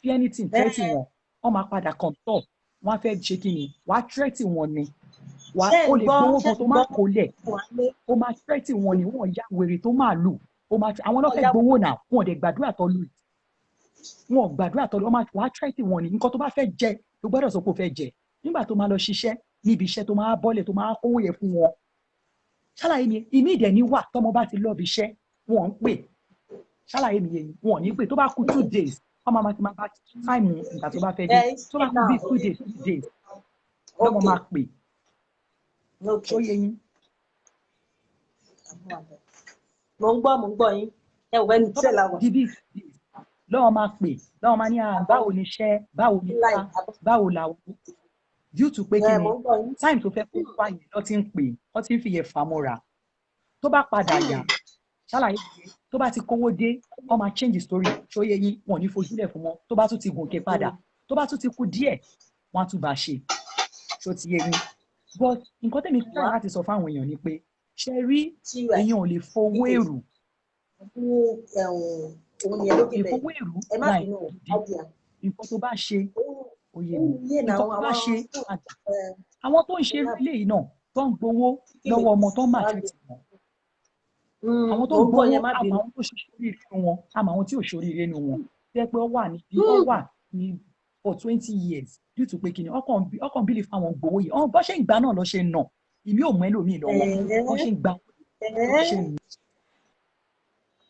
fi anything tírẹ́tì wọn wọ́n máa padà kàn tọ̀ wọ́n á fẹ́ ṣe kí ni wàá tírẹ́tì wọn ni wà ó lè gbowó kan tó máa kó lẹ̀ ó máa tírẹ́tì wọn ni wọ́n ya wèrè tó máa lù àwọn náà fẹ́ gbowó náà wọn ò dẹ̀ gbàdúrà tó lù wọn ò gbàdúrà tó lù wàá tírẹ́tì wọn ni nǹkan tó bá fẹ́ jẹ ló gbọ́dọ̀ sọ pé ó fẹ́ jẹ nígbà tó máa lọ ṣiṣẹ́ níbi iṣẹ́ tó máa bọ́lẹ̀ tó máa kówó yẹn fún wọn ṣàlàyé mi ìmí ìdẹ̀ ní wà tọ́mọ bá ti lọ́ọ̀bì iṣẹ́ wọn ń pè ṣàlàyé mi yẹn wọn ò ní pè tó bá kú 2 days ọmọ máa ti máa bá táìmù ìgbà tó bá fẹ́ dé tó bá kú bí 2 days 3 days lọ́mọ máa pè ó yẹ yín. mo ń gbọ́ yín ẹ wọ ẹni tí ẹ làwọn. lọ́wọ́ máa pè lọ́wọ́ máa ní báwo ni iṣẹ́ báwo ni ká báwo làwọn due to pé kí ni time tó fẹ́ kó wáyé lọ́ ti ń pè ọ́ ti ń fi yẹ fàmọ́ra tó bá padà yà ṣàlàyé tó bá ti kówó dé wọ́n máa change story ṣó yẹ yín wọn ò ní fojúlẹ̀ fún wọn tó bá tún ti gòkè padà tó bá tún ti kú díẹ̀ wọ́n á tún bá ṣe ṣó ti yẹ yín but nǹkan tẹ̀mí fẹ́ràn láti sọ fáwọn èèyàn ni pé ṣe rí èèyàn ò lè fowó èrú ìfowó èrú láì nǹkan tó bá ṣe òye mi nǹkan tó bá ṣe àwọn tó ń ṣe ilé yìí náà tó ń gbowó lọ́wọ́ ọmọ tó ń máa tẹ̀ tì wọ́n àwọn tó ń gbowó àmọ́ àwọn tó ṣoríire nínú wọn àmọ́ àwọn tí ò ṣoríire nínú wọn tẹ́ pé ó wà ní for 20 years due to pé kí ni ọkàn bílí fáwọn gbowó yìí bọ́ ṣe ń gbà náà lọ ṣe ń nà ìmí ò mọ ẹlòmíì lọ́wọ́ bọ́ ṣe ń gbà lọ ṣe ń nà.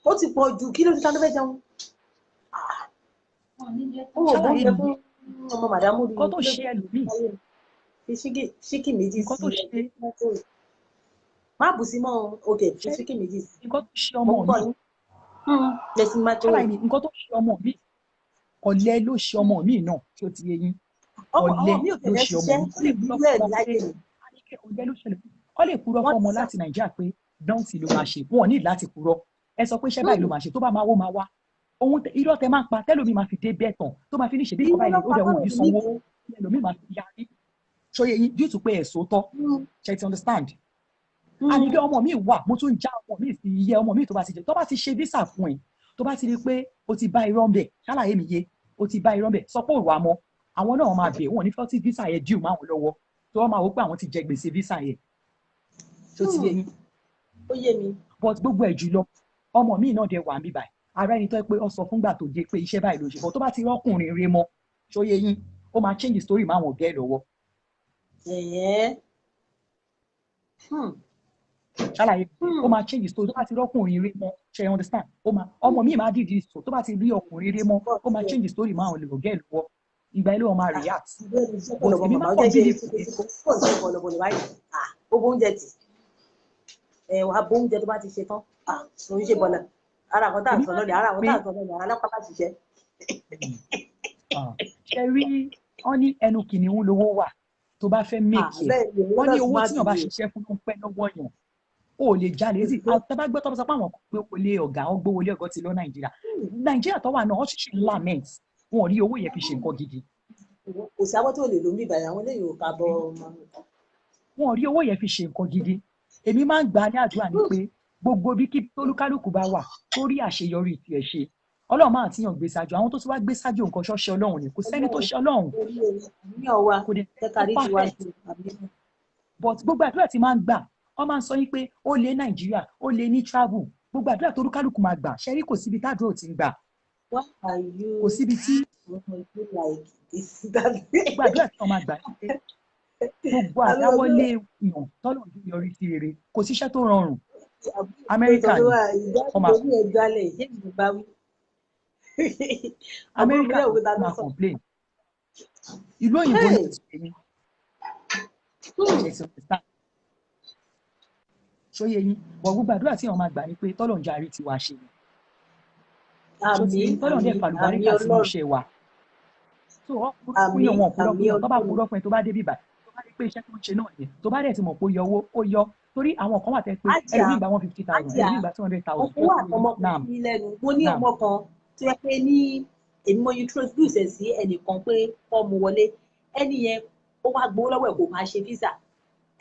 ó ti pọ̀ jù kí ló ti ta ló fẹ́ jẹun. ṣàlàyé mi ọmọ màdámù rí nǹkan tó ṣe ẹlòmíì ṣíkì méjì nǹkan tó ṣe má bù sí mọ́ òkè ṣíkì méjì. nǹkan tó ṣe ọmọ mi ṣàlàyé mi nǹkan tó ṣe ọmọ mi ọ̀lẹ ló ṣe ọmọ mi náà tí ó ti yé yín ọ̀lẹ ló ṣe ọmọ mi ọ lè purọ́ fọmọ láti Nàìjíríà pé dáǹtì ló máa ṣe wọn ò ní láti purọ́ ẹ sọ pé iṣẹ́ báyìí ló máa ṣe tó bá máa wó máa wá ohun irọ́ tẹ máa ń pa tẹ́lómi máa fi dé bẹ́ẹ̀ tán tó máa fi ní ṣe bí ìkọ́ báyìí ó dẹ̀ wọ́n ò ní sanwó tẹ́lómi máa fi yarí ṣóyè yín due to pé ẹ̀ sòótọ́ ṣe ti understand àníkẹ́ ọmọ mi wà mo tún já ọmọ mi sí iye ọmọ mi tó bá ti jẹ tó bá ti ṣe visa fún ẹ tó bá ti rí pé o ti bá irọ́ ń bẹ̀ ṣàlàyé mi yé o ti bá irọ́ ń bẹ̀ sọ pé òru àmọ́ àwọn náà máa bẹ̀ wọ́n ní fẹ́ tí visa yẹn dìú máwọn lọ́wọ́ tó wọ́n máa wò pé àwọn ti jẹ gbèsè visa yẹn tó ti yé yín. ó yé mi. but gbogbo ẹ̀ jùlọ ọmọ mi náà dẹ̀ wà mí báyìí ara ẹni tó yẹ pé ó sọ fúngbà tó dé pé iṣẹ́ báyìí ló ṣe bọ́ tó bá ti rọ́kùnrin rẹ mọ́ tó yé yín ó máa change story máwọn ọ̀gá ẹ̀ lọ́wọ́. ṣàlàyé ó máa change story tó bá ti rí ọkùnrin rẹ mọ́ ṣe understand ó máa ọmọ mi máa dìde sọ tó bá ti rí ọkùnrin rẹ mọ́ ó máa change story máa ò lè rò gẹ́ẹ̀ lọ́wọ́ ìgbà ilé wọn máa react but èmi máa kọ́ bílí fún mi. gbogbo oúnjẹ tì wàá bó oúnjẹ tó bá ti ṣe tán òun ṣe bọ̀lẹ̀ ara àwọn tá à ń sọ lọ́lẹ̀ ara àwọn tá à ń sọ lọ́lẹ̀ alápá ṣiṣẹ́. ṣe rí wọn ní ẹnu kìnìún lówó wà tó bá fẹ́ make wọn ní owó tíyàn bá ṣiṣẹ́ fún ló ń pẹ́ lọ́wọ́ yàn ó lè jalè sí tẹ́ bá gbọ́ tọ́ bá sọ pé àwọn kan pé ó lé ọ̀gá ó gbówó lé ọ̀gá ti lọ nàìjíríà tó wà náà wọ́n ṣiṣẹ́ lament wọn ò rí owó yẹn fi ṣe nǹkan gidi. kò sáwọ́ tó lè lò ń bíbá àwọn eléyìí ò ká bọ́ ọmọ. wọn ò rí owó yẹn fi ṣe nǹkan gidi èmi máa ń gbà ní àdúrà ní pé gbogbo bí kí olúkálùkù bá wà tó rí àṣeyọrí tiẹ̀ ṣe ọlọ́run máa ti yàn gbé ṣáájú àwọn tó ti wá gbé ṣáájú nǹkan ṣọ́ṣẹ́ ọlọ́run ni kò sẹ́ni tó ṣe ọlọ́run kò dé perfect but gbogbo àdúrà tí máa ń gbà wọ́n máa ń sọ yín pé ó lé nàìjíríà ó lé ní travel gbogbo àdúrà tó olúkálùkù máa gbà ṣẹ́rí kò síbi tádùrò ti ń gbà kò síbi tí gbogbo àdúrà tí wọ́n máa gbà ní pé gbogbo àdáwọ́lé èèyàn tọ́lọ̀ ń yọrí sí rere kò síṣẹ́ tó rọrùn amẹ́ríkà ni wọ́n máa amẹ́ríkà ni máa complain ìlú òyìnbó ní ìṣẹ́yìn ṣóyè yín bọ̀ gbogbo àdúrà tí wọ́n máa gbà ní pé tọ́lọ̀ ń jarí tiwa ṣe ni tọ́lọ̀ ń dẹ̀ pàlùbáríkà sínú iṣẹ́ wa tó ọkùnrin yẹn wọn kúrọ́ pé tó bá kúrọ́ pé tó bá dé bíbà tó bá rí pé iṣẹ́ tó ń ṣe náà yẹn tó bá dẹ̀ ti mọ̀ pé ó yọ owó ó yọ torí àwọn kan wà tẹ́ pé ẹlòmíì gba 150,000 ẹlòmíì gba 200,000. ọkọ wà ọmọkùnrin lẹ́nu mo ní ọmọ kan tó yẹ pé ní èmi mo introduce ẹ̀ sí ẹnìkan pé kọ́ mu wọlé ẹni yẹn ó wá gbowó lọ́wọ́ ẹ̀ kò máa ṣe visa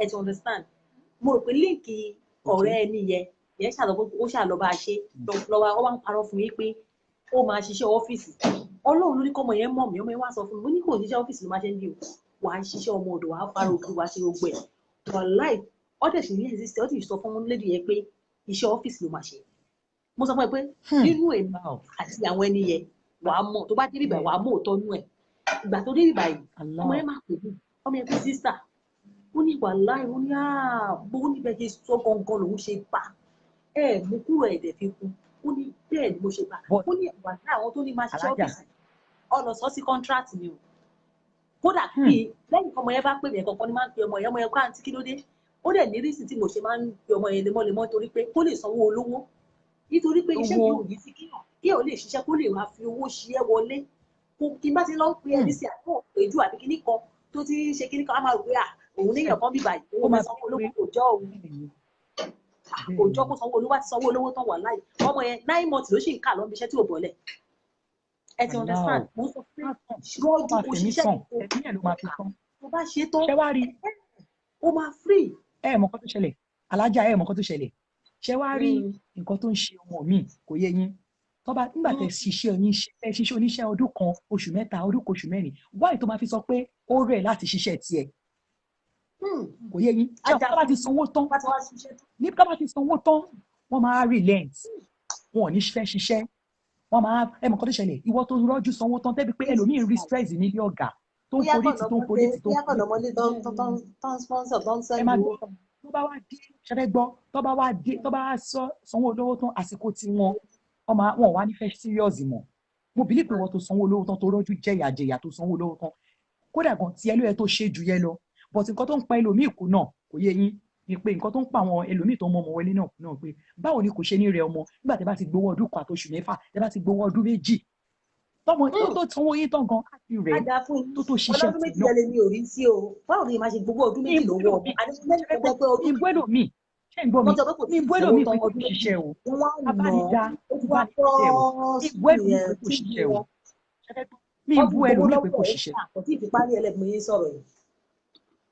ẹ ti understand mo rò pé líǹkì ọ̀rẹ́ ẹni yẹn ṣàlọ́ ó ṣàlọ́ bá a ṣe lọ́wọ́ ó wá ń parọ́ fún mi pé ó máa ṣiṣẹ́ ọ́fíìsì ọlọ́run ló ní kọ́mọ yẹn mọ̀ mí ọmọ yẹn wá sọ fún mi mo ní kò ṣiṣẹ́ ọ́fíìsì ló máa ṣe ń bí o wà á ṣiṣẹ́ ọmọ ọ̀dọ̀ wà á fara òkú wà á ṣe gbogbo ẹ̀ wàláì ọ̀dẹ̀ sì ní ẹ̀sìsì ọ̀dẹ̀ sọ fún lédi yẹn pé iṣẹ́ ọ́fíìsì ló máa ṣe mo sọ fún ẹ pé nínú èmi àti àwọn ẹni yẹn wà á mọ̀ tó bá dé bíbà wà á mọ̀ òótọ́ nú ẹ̀ ìgbà tó dé bíbà yìí ọmọ yẹn máa pè mí ọmọ yẹn pé sísà ó ní wàláì ó ní ààbò ó ní bẹ́ẹ̀ ṣe sọ gangan lòún ṣe pa mú kúrò ẹ̀dẹ̀ fi kú ó ní bẹ́ẹ̀ ni mo ṣe bá ó ní wàláì àwọn tó ní máa ṣiṣẹ́ ọ́fíìsì ọ̀nà sọ sí contract ni o kódà kí lẹ́yìn ọmọ yẹn bá pè mí ẹ̀kọ̀ọ̀kan ni máa ń pe ọmọ yẹn kó àǹtí kí ló dé ó dẹ̀ ní rísì tí mo ṣe máa ń pe ọmọ yẹn lemọ́lemọ́ torí pé kó lè sanwó olówó nítorí pé iṣẹ́ yóò yí sí kí ò lè ṣiṣẹ́ kó lè wá fi owó ṣiẹ́ wọlé kí n bá ti lọ pe ẹni sí àpò ìjú àbí kíní kan tó ti ń ṣe kíní kan á máa rò pé òun níyàn kan bíbá yìí owó máa sanwó olówó kò jọ òun kò jọ kó sanwó olówó àti sanwó olówó tán wà láì ọmọ yẹn 9 months ló sì ń kà lọ́nbi iṣẹ́ tí ò bọ̀lẹ̀ ẹ ti understand mo sọ pé ṣíwájú kò ṣiṣẹ́ tó bá ṣe tó ó máa free. Mọ̀ nǹkan tó ṣẹlẹ̀ alájà mọ̀ nǹkan tó ṣẹlẹ̀ ṣé wàá rí nǹkan tó ń ṣe ọmọ mi kò yé yín tọ́ba nígbà tẹ́ ṣiṣẹ́ oníṣẹ́ ọdún kan oṣù mẹ́ta ọdún kan oṣù mẹ́rin wáyé tó máa fi sọ pé ó rẹ̀ láti ṣiṣẹ́ tiẹ̀ kò yé yín tọ́ba ti sanwó tán wọ́n máa relent wọn ò ní fẹ́ ṣiṣẹ́ wọ́n máa mọ̀ nǹkan tó ṣẹlẹ̀ ìwọ tó rọ́jú sanwó tán tẹ́bi pé ẹlòmíì rí stress nílé ọ̀gá tó ń forí tì tó bá wá dé ṣẹlẹ̀ gbọ́ tó bá wá sanwó olówó tán àsìkò tí wọn wá nífẹ̀ẹ́ serious mọ́ mo bìlí pé wọ́n tó sanwó olówó tán tó rọ́jú jẹ̀yà tó sanwó olówó tán kódà gan tí ẹlòyẹ tó ṣe jù yẹ lọ but nǹkan tó ń pa ẹlòmíì kù náà kò yé yín ni pé nǹkan tó ń pa àwọn ẹlòmíì tó mọ ọmọ wọlé náà pé báwo ni kò ṣe ní rẹ ọmọ nígbà tẹ́ bá ti gbowó ọdún kan àtòṣù mẹ́fà tẹ́ bá ti gbowó ọdún méjì tọmọ tó sanwó yín tán gan àti rẹ tó ṣiṣẹ́ ọdún méjì lẹ mi ò rí sí o báwo ni màá ṣe gbogbo ọdún méjì lọ́wọ́ ọmọ ìbúẹ́lòmíì ṣé ń gbọ́ mi ìbúẹ́lòmíì pé kò ṣiṣẹ́ o abánidá ìbúẹ́lòmíì pé kò ṣiṣẹ́ o mi ìbúẹ́lòmíì pé kò ṣiṣẹ́. àkọsí ìfipárí ẹlẹ́gbẹ̀ẹ́ yín sọ̀rọ̀ yìí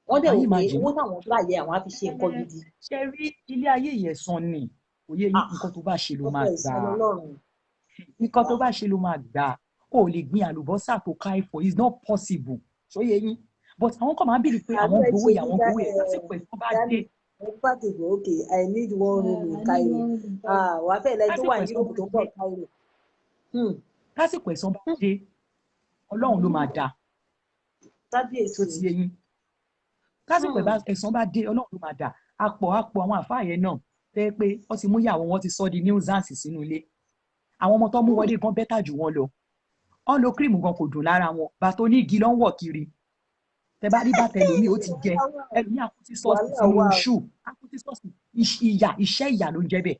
wọ́n dẹ̀ wò pé owó táwọn gbà yẹ àwọn á fi ṣe nǹkan gidi. ṣe rí ilé ayé ìyẹ̀sán ni òye yín nǹkan tó bá ṣe ló máa gbà nǹkan tó bá ṣe ló máa gbà o lè gbin àlùbọ́sà tó ká ẹ̀fọ́ it's not possible ṣóyè yín but àwọn kan máa ń bèrè pé àwọn gbowó yẹ lásìkò ẹ̀fọ́ bá dé. okay I need one room in Cairo wàá fẹ́ lẹ́yìn tó wà ní Europe tó ń bọ̀ Cairo. lásìkò ẹ̀sán bá dé ọlọ́run ló máa dá tó ti yé yín lásìkò ẹ̀sán bá dé ọlọ́run ló máa dá apọ̀ àwọn àfáà yẹn náà tẹ́ pé wọ́n ti mú ìyàwó wọn ti sọ di nuisance sínú ilé àwọn ọmọ tó mú wọlé gan bẹ́tà jù wọn lọ wọ́n lo cream gan kò dùn lára wọn bàtà onígi ló ń wọ̀ kiri tẹ bá rí bàtà ẹlòmíì ó ti jẹ ẹlòmíì àkútí sọ́ọ̀sì sínú ṣù àkútí sọ́ọ̀sì iṣẹ́ ìyà ló ń jẹ́ bẹ́ẹ̀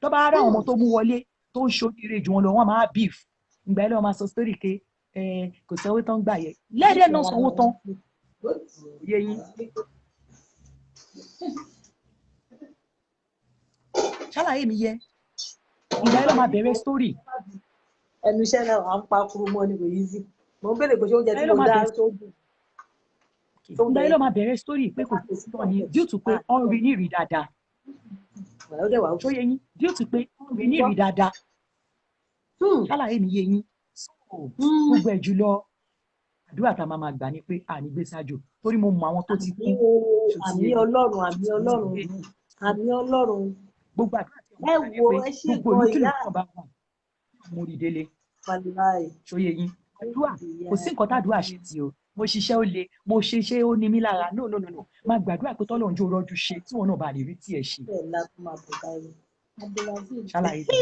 tó bá rá àwọn ọmọ tó mú wọlé tó ń ṣoríire jù wọn lọ wọ́n máa beef ìgbà ilé wọn máa sọ sórí ké kò sanwó tán gbà yẹ lẹ́ẹ̀dẹ̀ náà sanwó tán yé yín ṣàlàyé mi yẹ ìgbà ilé wọn máa bẹ̀rẹ̀ story. ẹnu iṣẹ́ náà à ń pa kúrú mọ́ ni kò yí sí mo ń béèrè pé ṣé oúnjẹ tí mo dá tó dùn. ìgbà ilé wọn máa bẹ̀rẹ̀ story pé kò sí tán ni due to pé ọ̀n rí ní rí dáadáa tó yẹ yín due to pé ọ̀n rí ní rí dáadáa ṣàlàyé mi yé yín gbogbo ẹ̀ jùlọ àdúrà tá a máa gbà ni pé àní gbé ṣáájú torí mo mọ àwọn tó ti kú. àmì ọlọ́run àmì ọlọ́run àmì ọlọ́run. gbogbo àdúrà tí ẹ wo ẹ ṣe gbogbo olúkìlì kan bá wà mo rí délé ṣòye yín àdúrà kò sí nǹkan tàdúrà ṣe tí o mo ṣiṣẹ́ ó le mo ṣe ṣé ó ní mí lára no máa gbàdúrà pé tọ́lọ́run jó rọ́jú ṣe tí wọn náà bá lè rí tí ẹ ṣe. ṣàlàyé tí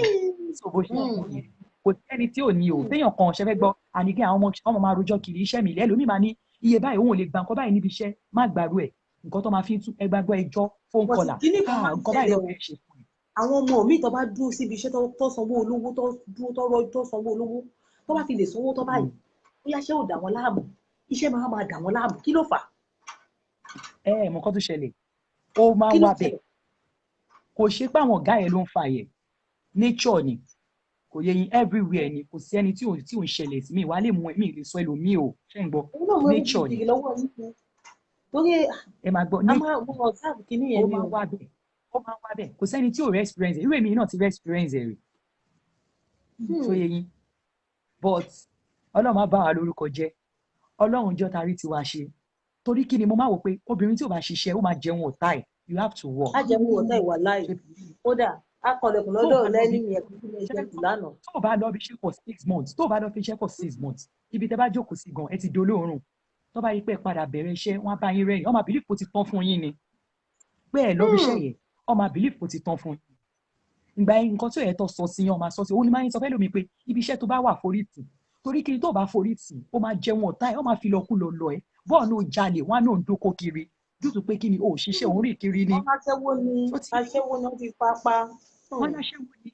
bó ṣe ń yẹn kò sẹ́ni tí ò ní o téèyàn kan ṣe fẹ́ gbọ́ àníkẹ́ àwọn ọmọ máa rojọ́ kiri iṣẹ́ mi lẹ́lòmíì máa ní iye báyìí òun ò lè gba nǹkan báyìí níbi iṣẹ́ má gbàrú ẹ̀ nǹkan tó máa fi tún ẹgbàgbọ́ ẹjọ́ fóun kọlà nǹkan báyìí ló fẹ́ ṣe fún ẹ. àwọn ọmọ mi tó bá dúró síbi iṣẹ́ tó sanwó olówó tó dúró tó sanwó olówó tó bá fi lè sanwó tó báyìí bóyá ṣé ò dà wọ́n láàmú iṣẹ́ máa dà wọ́n láàmú kí ló fà? mọ nǹkan tó ṣẹlẹ̀ ó máa ń wá bẹ́ẹ̀ kò ṣe pé àwọn ọ̀gá yẹn ló ń fa yẹ nature ni kò yẹ yín everywhere ni kò sí ẹni tí ò ń ṣẹlẹ̀ sí mi wàá lè mú ẹ̀mí lè sọ ẹlòmíì o ṣé ń gbọ́ nature ni ẹ máa gbọ́ ó máa wá bẹ́ẹ̀ kò sẹ́ni tí ò rẹ́ experience irú èmi náà ti rẹ́ experience rẹ̀ tó yẹ yín but ọlọ́run má bà wá lórúkọ jẹ́ ọlọ́run jọ́ tarí tiwa ṣe torí kí ni mo máa wò pé obìnrin tí ò bá ṣiṣẹ́ ó máa jẹun ọ̀tá ẹ̀ you have to work. á jẹun ọ̀tá ìwà láì kódà akọlẹ̀kùn lọ́dọ̀ lẹ́ni yẹn kò tún lè ṣe kù lánàá. tó o bá lọ fi ṣe for 6 months tó o bá lọ fi ṣe for 6 months ibi tẹ́ bá jókòó sí gan ẹ ti dolóòórùn tó bá yí pé padà bẹ̀rẹ̀ iṣẹ́ wọn á bá yín rẹ́yìn ọmọ bìlífù ti tán fún yín ni pé ẹ lọ fi ṣe yẹn ọmọ bìlífù ti tán fún yín ìgbà yẹn nǹkan tó yẹ tó sọ sí yẹn ọmọ sọ sí òun ni máa ń sọ fẹ́ lómi pé ibi iṣẹ́ tó bá wà forí tì torí kiri tó bá forí tì ó máa jẹun ọ̀tá ẹ̀ ó máa fi lọ kú lọ lọ ẹ̀ bọ́ọ̀ náà jalè wọn náà ń dóko kiri dúdú pé kí ni o ṣiṣẹ́ òun rìn kiri ni. wọ́n aṣẹ́wó ni wọ́n fi pápá. wọ́n láṣẹ́wó ni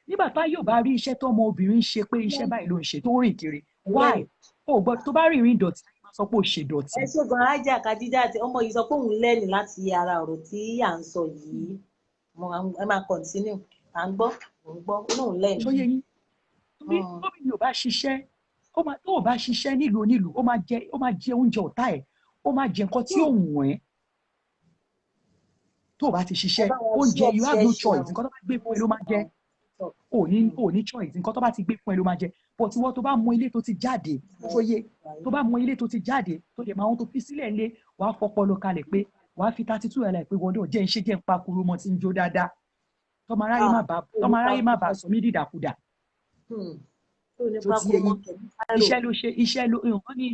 nígbà tá yóò bá rí iṣẹ́ tó ọmọ obìnrin ń ṣe pé iṣẹ́ báyìí ló ń ṣe tó ń rìn kiri why o gbọ́ tó bá rìn dọ̀tí máa sọ pé ó ṣe dọ̀tí. ẹ ṣe gan ajá kadija àti ọmọ yìí sọ pé òun lẹ́nu láti ara ọ̀rọ̀ tí à ń sọ yìí ẹ máa continue à ń gbọ́ òun lẹ́nu. tó yẹ yín torí gómìnà ò bá ṣiṣẹ́ tó ò bá ṣiṣẹ́ nílùú ó máa jẹ oúnjẹ ọ̀tá ẹ̀ ó máa jẹ nǹkan tí ò wọ̀n ẹ́ tó o bá ti ṣiṣẹ́ oúnjẹ you have no choice nǹkan tó bá gbé fún ẹ ló máa jẹ ò ní choice nǹkan tó bá ti gbé fún ẹ ló máa jẹ but ìwọ tó bá mọ ilé tó ti jáde tó yẹ tó bá mọ ilé tó ti jáde tó lè máa wọn tó fi sílẹ̀ lé wàá fọpọlọ kalẹ̀ pé wàá fi 32 ẹ̀ láì pé wọ́n náà jẹ́ ń ṣe jẹ́ ń pa kúrú mọ́ tí ń jó dáadáa tọmọ aráyé má bàa sọ mí dìdàkudà tó ti yẹ yín iṣẹ́ ló ṣe iṣẹ́ ló wọ́n ní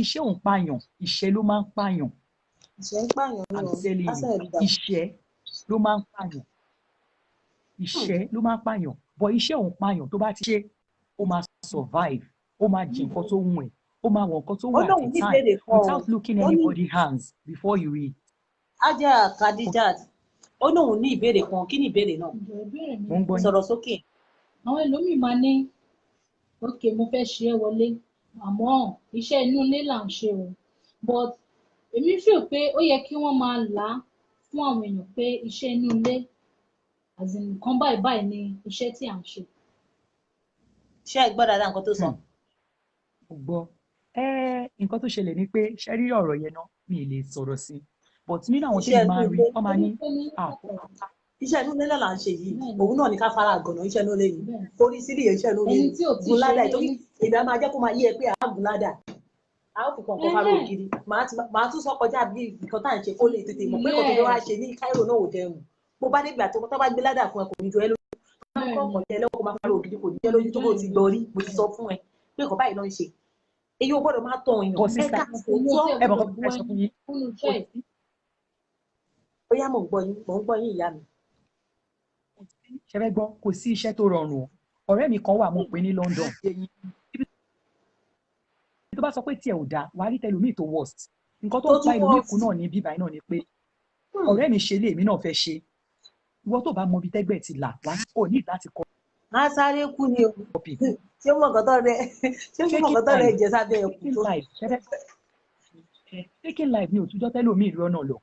iṣẹ́ òun pààyàn iṣẹ́ ló máa ń pààyàn iṣẹ́ ló máa ń pààyàn iṣẹ́ ló máa ń pààyàn bọ̀ iṣẹ́ òun pààyàn tó bá ti ṣe ó máa survive ó máa jẹ nǹkan tó wù ẹ́ ó máa wọ nǹkan tó wù at a time without looking anybody hands before you eat. Ajá Khadijat ó lóun ní ìbéèrè kan kí ni ìbéèrè náà sọ̀rọ̀ sókè. àwọn ẹlòmíì máa ní ok mo fẹ́ ṣe é wọlé àmọ́ iṣẹ́ inú ilé là ń ṣe o but èmi feel pé ó yẹ kí wọ́n máa là á fún àwọn èèyàn pé iṣẹ́ inú ilé as in nǹkan báyìí ni iṣẹ́ tí à ń ṣe. ṣé ẹ gbọ́ dáadáa nǹkan tó sọ. mo gbọ́ nǹkan tó ṣẹlẹ̀ ni pé ṣe rí ọ̀rọ̀ yẹn náà mi ì lè sọ̀rọ̀ sí but nínú àwọn tí mo máa ń rí wọ́n máa ní iṣẹ́ inú ilé là ń ṣe yìí òun náà ní ká fara àgànná iṣẹ́ inú ilé yìí orí sílì iṣẹ́ inú ilé yìí gùn ládàá ìtòkì èmi á máa jẹ́ kó máa yí ẹ pé àgùn ládàá a ó fi kọ̀ọ̀kan fara ògiri màá tún sọ kọjá bí nǹkan tá à ń ṣe kó lè tètè mọ̀ pé kò tó wá ṣe ní Cairo náà ò dẹrùn bó bá nígbà tó bá gbé ládàá fún ẹ kò ní jọ ẹ lójú kọ̀ọ̀kan jẹ lọ́wọ́ kó máa fara ògiri kò ní jẹ́ lójú tó bó ti gbọ́ rí mo ti sọ fún ẹ pé nǹkan báyìí náà ń ṣe èyí ò gbọ́dọ̀ máa tọ̀ èèyàn But ẹ sister, ká sòótọ́ ẹ mọ̀ kọ́ ẹ sọ fún yín. bóyá mò ń gbọ́ yín ìyá mi. Ṣé fẹ́ gbọ́ kò sí iṣẹ́ tó rọrùn o. Ọ̀rẹ́ mi kan wà mo pè ní London. Ibi tó bá sọ pé tiẹ̀ ò dáa wàá rí tẹlòmíì tó worst. Nǹkan tó ń pa ẹlòmíì kú náà ní bíbá náà ni pé ọ̀rẹ́ mi ṣe lé èmi náà fẹ́ ṣe. Ìwọ tó bá mọ ibi tẹ́gbẹ́ ti là wá ò ní láti kọ́. á sáré kú ni o ṣé mọ̀kọ́tọ̀ rẹ jẹ sábẹ́ ẹ̀kú tó. Taking life ni òtújọ́ tẹ́lòmíì lọ́nà lọ.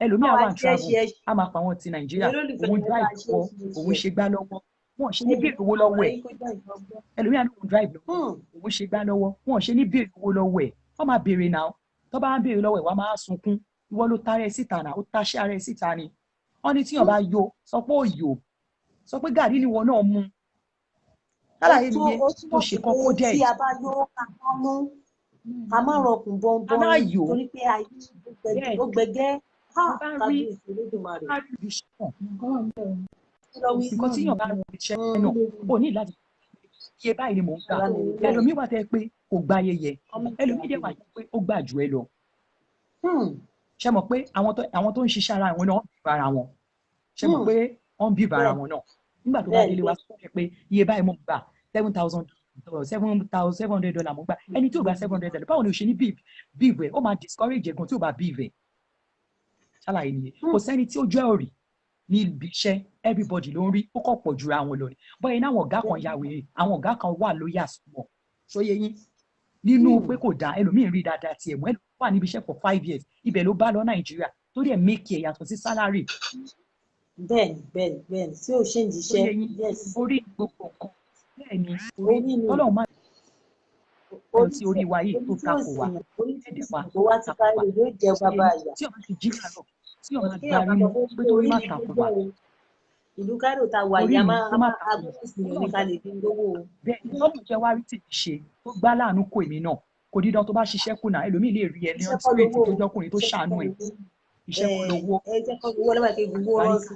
Ẹlòmíì àwọn àtúrágùn á máa pa wọn ti Nàìjíríà òun drive lọ́wọ́ òun ṣe gbá lọ́wọ́ wọn ṣe ní béèrè owó lọ́wọ́ ẹ̀. Ẹlòmíì àná òun drive lọ́wọ́ òun ṣe gbá lọ́wọ́ wọn ṣe ní béèrè owó lọ́wọ́ ẹ̀. Wọ́n máa béèrè náà tó bá ń béèrè lọ́wọ́ ẹ̀ wá máa sunkún ìwọ ló tarẹ̀ síta náà ó taṣẹ́ ara ẹ̀ síta ni. Wọ́n ní tíyàn bá yó sọ pé ó yó sọ pé gàrí ni wọn náà mú. Ṣàlàyé mi yé tó ṣe kan kó dẹ̀. tí a bá yó ká tán mú ká má rọkùn bọ́nbọ́n torí pé ayé ó gbẹgẹ́ tàbí ìṣòlódùmarè. Nǹkan tíyàn bá rọ iṣẹ́ náà ó ní láti iye báyìí ni mò ń gbà. Ẹlòmíì wà tẹ́ pé kò gba ayẹyẹ ẹlòmíì dẹ̀ wà tẹ́ pé ó gbà jù ẹ lọ. Ṣé mọ̀ pé àwọn tó ń ṣiṣẹ́ ara wọn náà ń bíbá ara wọn. Ṣé mọ̀ pé wọ́n ń bíbá ara wọn náà. Nígbà tó bá délé wa sọ pé iye báyìí mo gbà $7,700 mo gbà ẹni tí ò gba $700 báwo ni o ṣe ní bíìvẹ̀ ó máa discourage ẹ̀gàn tí ò bá bíìvẹ̀. Ṣàlàyé nìyẹn kò sẹ́ni tí ó jẹ́ òrì ní ibi iṣẹ́ everybody ló ń rí ó kọ̀ pọ̀ jura wọn lọ ni bọ́yá iná àwọn ọ̀gá kan ya wèrè àwọn ọ̀gá kan wà lóyà sùnmọ̀ ṣóyé yín nínú pé kò dáa ẹlòmíì rí dáadáa tiẹ̀ mọ́ ẹlòmíì wà níbi iṣẹ́ for 5 years ibẹ̀ ló bá lọ Nàìjíríà tó dẹ̀ make ẹ̀ yàtọ̀ sí salary. bẹ́ẹ̀ni tí ò ṣe ń jíṣẹ́ orí gbogbo nǹkan bẹ́ẹ̀ni Ọlọ́run máa ń tí orí wa yìí tó takò wá ẹ̀dẹ̀ wa takò wá tí ọba ti jí àlọ́ tí ọba gbárí mú pé torí má takò wá. Ìlú Cairo ta wà yá máa agbóhùnsìn ní ká lè fi lówó. Bẹ́ẹ̀ni Ọlọ́run jẹ́ wá rí tèmi ṣe tó gbá láàánú kò èmi náà kò dídán tó bá ṣiṣẹ́ kùnà ẹlòmíì lè rí ẹ ní ọ̀sìpẹ̀tì tó jọkùnrin tó ṣàánú ẹ̀ iṣẹ́ kọ́ lówó. Iṣẹ́ kọ́ lówó lọ́wọ́ kí gbogbo rọ́ sí.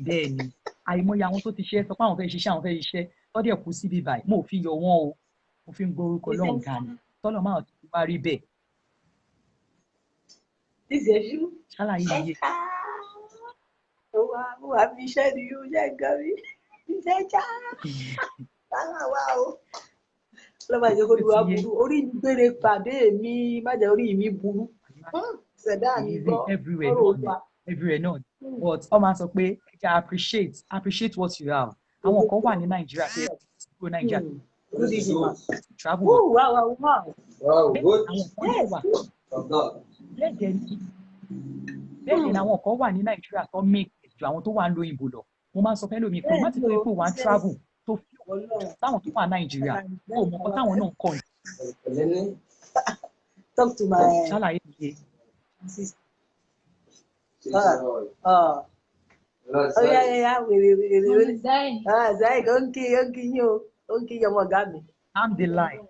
Bẹ́ẹ̀ni àìmọye àwọn tó ti ṣe sọ pé àwọn fẹ́ ṣiṣẹ́ àwọn fẹ́ ṣiṣẹ́ tọ́dẹ̀ kú síbi báyìí mo fi yọ wọ́n o mo fi ń gbórúkọ lọ́hùn gan ni tọ́lọ̀ máa tó bá rí bẹ́ẹ̀. Ṣàlàyé iye. Wà á fi iṣẹ́ ni yóò jẹ́ nǹkan mi iṣẹ́ já báwa wá o. Lọ́ba ìjọba olúwa burú orí mi gbére pàdé mi má jẹ́ orí mi burú. Ṣẹ̀dá mi gbọ́ ọ̀rọ̀ olúwa. Everywhere náà but ọ máa sọ pé ẹja appreciate what you have. Àwọn kan wà ní Nàìjíríà pé go Nàìjíríà travel. Wow. Àwọn kan wà bẹ́ẹ̀ ni àwọn kan wà ní Nàìjíríà tó make ju àwọn tó wà ń lo ìbò lọ. Mo máa ń sọ fẹ́ lómi pé má ti tó ipò wà ń travel tó fi táwọn tó wà Nàìjíríà kó mọ̀ kọ́ táwọn náà ń kọ́ ni. Talk to my ṣàlàyé iye. Yeah, wèrè. Zai ó ń kí yín o, ó ń kí ọmọ ọ̀gá mi. I'm the light.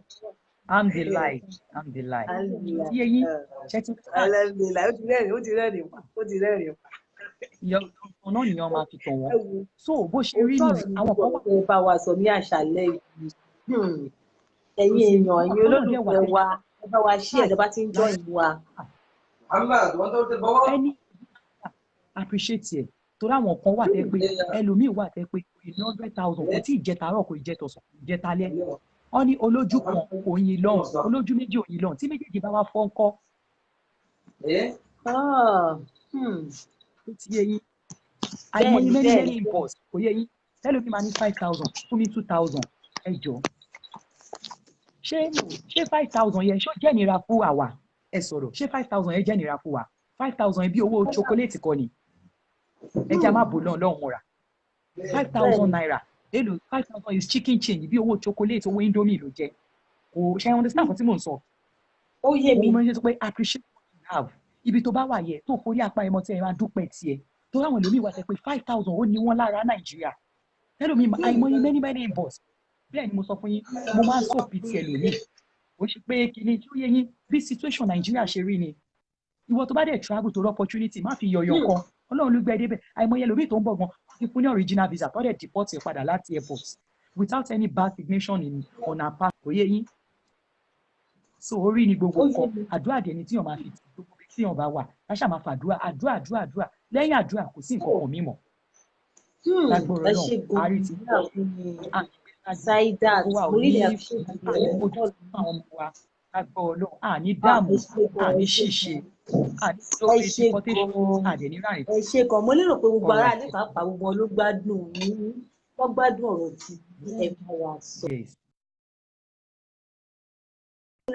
Iye yín ṣe ti ó ti rẹ́rìn pa. Ọ̀nà nìyẹn máa fi tàn wọ́n. So bó ṣe rí ni àwọn kan wà. Ó bá wa sọ ní àṣálẹ́ yìí. Ẹ̀yin olólùfẹ́ wa ẹ bá wa ṣí ẹ̀ tó bá ti ń jọ ìlú wa. Ẹni appreciate ẹ̀ torí àwọn kan wà tẹ́ pé ẹlòmíì wà tẹ́ pé $100,000 kò tí ì jẹ tàárọ̀ kò ì jẹ tọ̀sán kò ì jẹ talẹ́. Wọ́n ní olójú kan òyìn lọ́hùn olójú méjì òyìn lọ́hùn tí méjèèjì bá wá fọ́ ńkọ́. Ó ti yé yín àìmọye many impulse kò yé yín ẹlòmíì máa ní 5,000 fún mi 2,000 ẹ jọ ṣé 5,000 yẹn ṣó jẹ́ ìnira fún àwa ẹ sọ̀rọ̀ ṣé 5,000 yẹn jẹ́ ìnira fún wa 5,000 yẹn bí owó chocolate kọ́ ni ẹ jẹ́ àmà bò náà lọ́hùn ra 5,000 naira èlò 5,000 is chicken change bí owó chocolate owó indomie ló jẹ́ kò ṣe understand nǹkan tí mò ń sọ. Ó yé mi. Mo máa ń sọ pé appreciate what you have ibi tó bá wà yẹ tó forí apá ẹmọ tí ẹ máa dúpẹ́ tiẹ̀ tó láwọn ẹlòmíì wà tẹ pé 5,000 ó ní wọ́n lára Nàìjíríà ẹlòmíì àìmọye many boss bẹ́ẹ̀ ni mo sọ fún yín mo máa ń sọ bí tiẹ̀ lòmíì ó ṣe pé kìíní tí ó yẹ yín bí situation Nàìjíríà ṣe rí ni ìwọ tó bá dẹ̀ travel tó rọ opportunity má fi yọ̀yọ̀ kan Ọlọ́run ló gbẹ débẹ̀ àìmọye ẹlòmíì tó ń bọ̀ gan ti fún ní original visa tó dẹ̀ deport ẹ̀ padà láti airport without any bad signation on our part kò yé yín so orí ni gbogbo ó yé nǹkan mi. àdúrà dẹ̀ ni tíyàn máa fi tì gbogbo ibi tíyàn bá wà láṣà máa fàdúrà àdúrà lẹ́yìn àdúrà kò sí nǹkan kan mímọ́ lágbóró ẹ náà ṣe àárí gan-an ti ní pọ̀ àfihàn àní Saidat gbogbo wa ò mo ní rí appreciate àní you fojú ẹ fún àwọn ọmọ wa lágbóró náà àní ẹ dààmú ṣe gan àní ẹ ṣe ṣìṣe gan àní ẹ lórí ṣe deportation gan àdẹ̀ní ráàrin ẹ ṣe gan mo lérò pé gbogbo all ará right ilé pàápàá gbogbo wọn ló gbádùn yín wọ́n gbádùn ọ̀rọ̀ tí ẹ bá wa sọ yes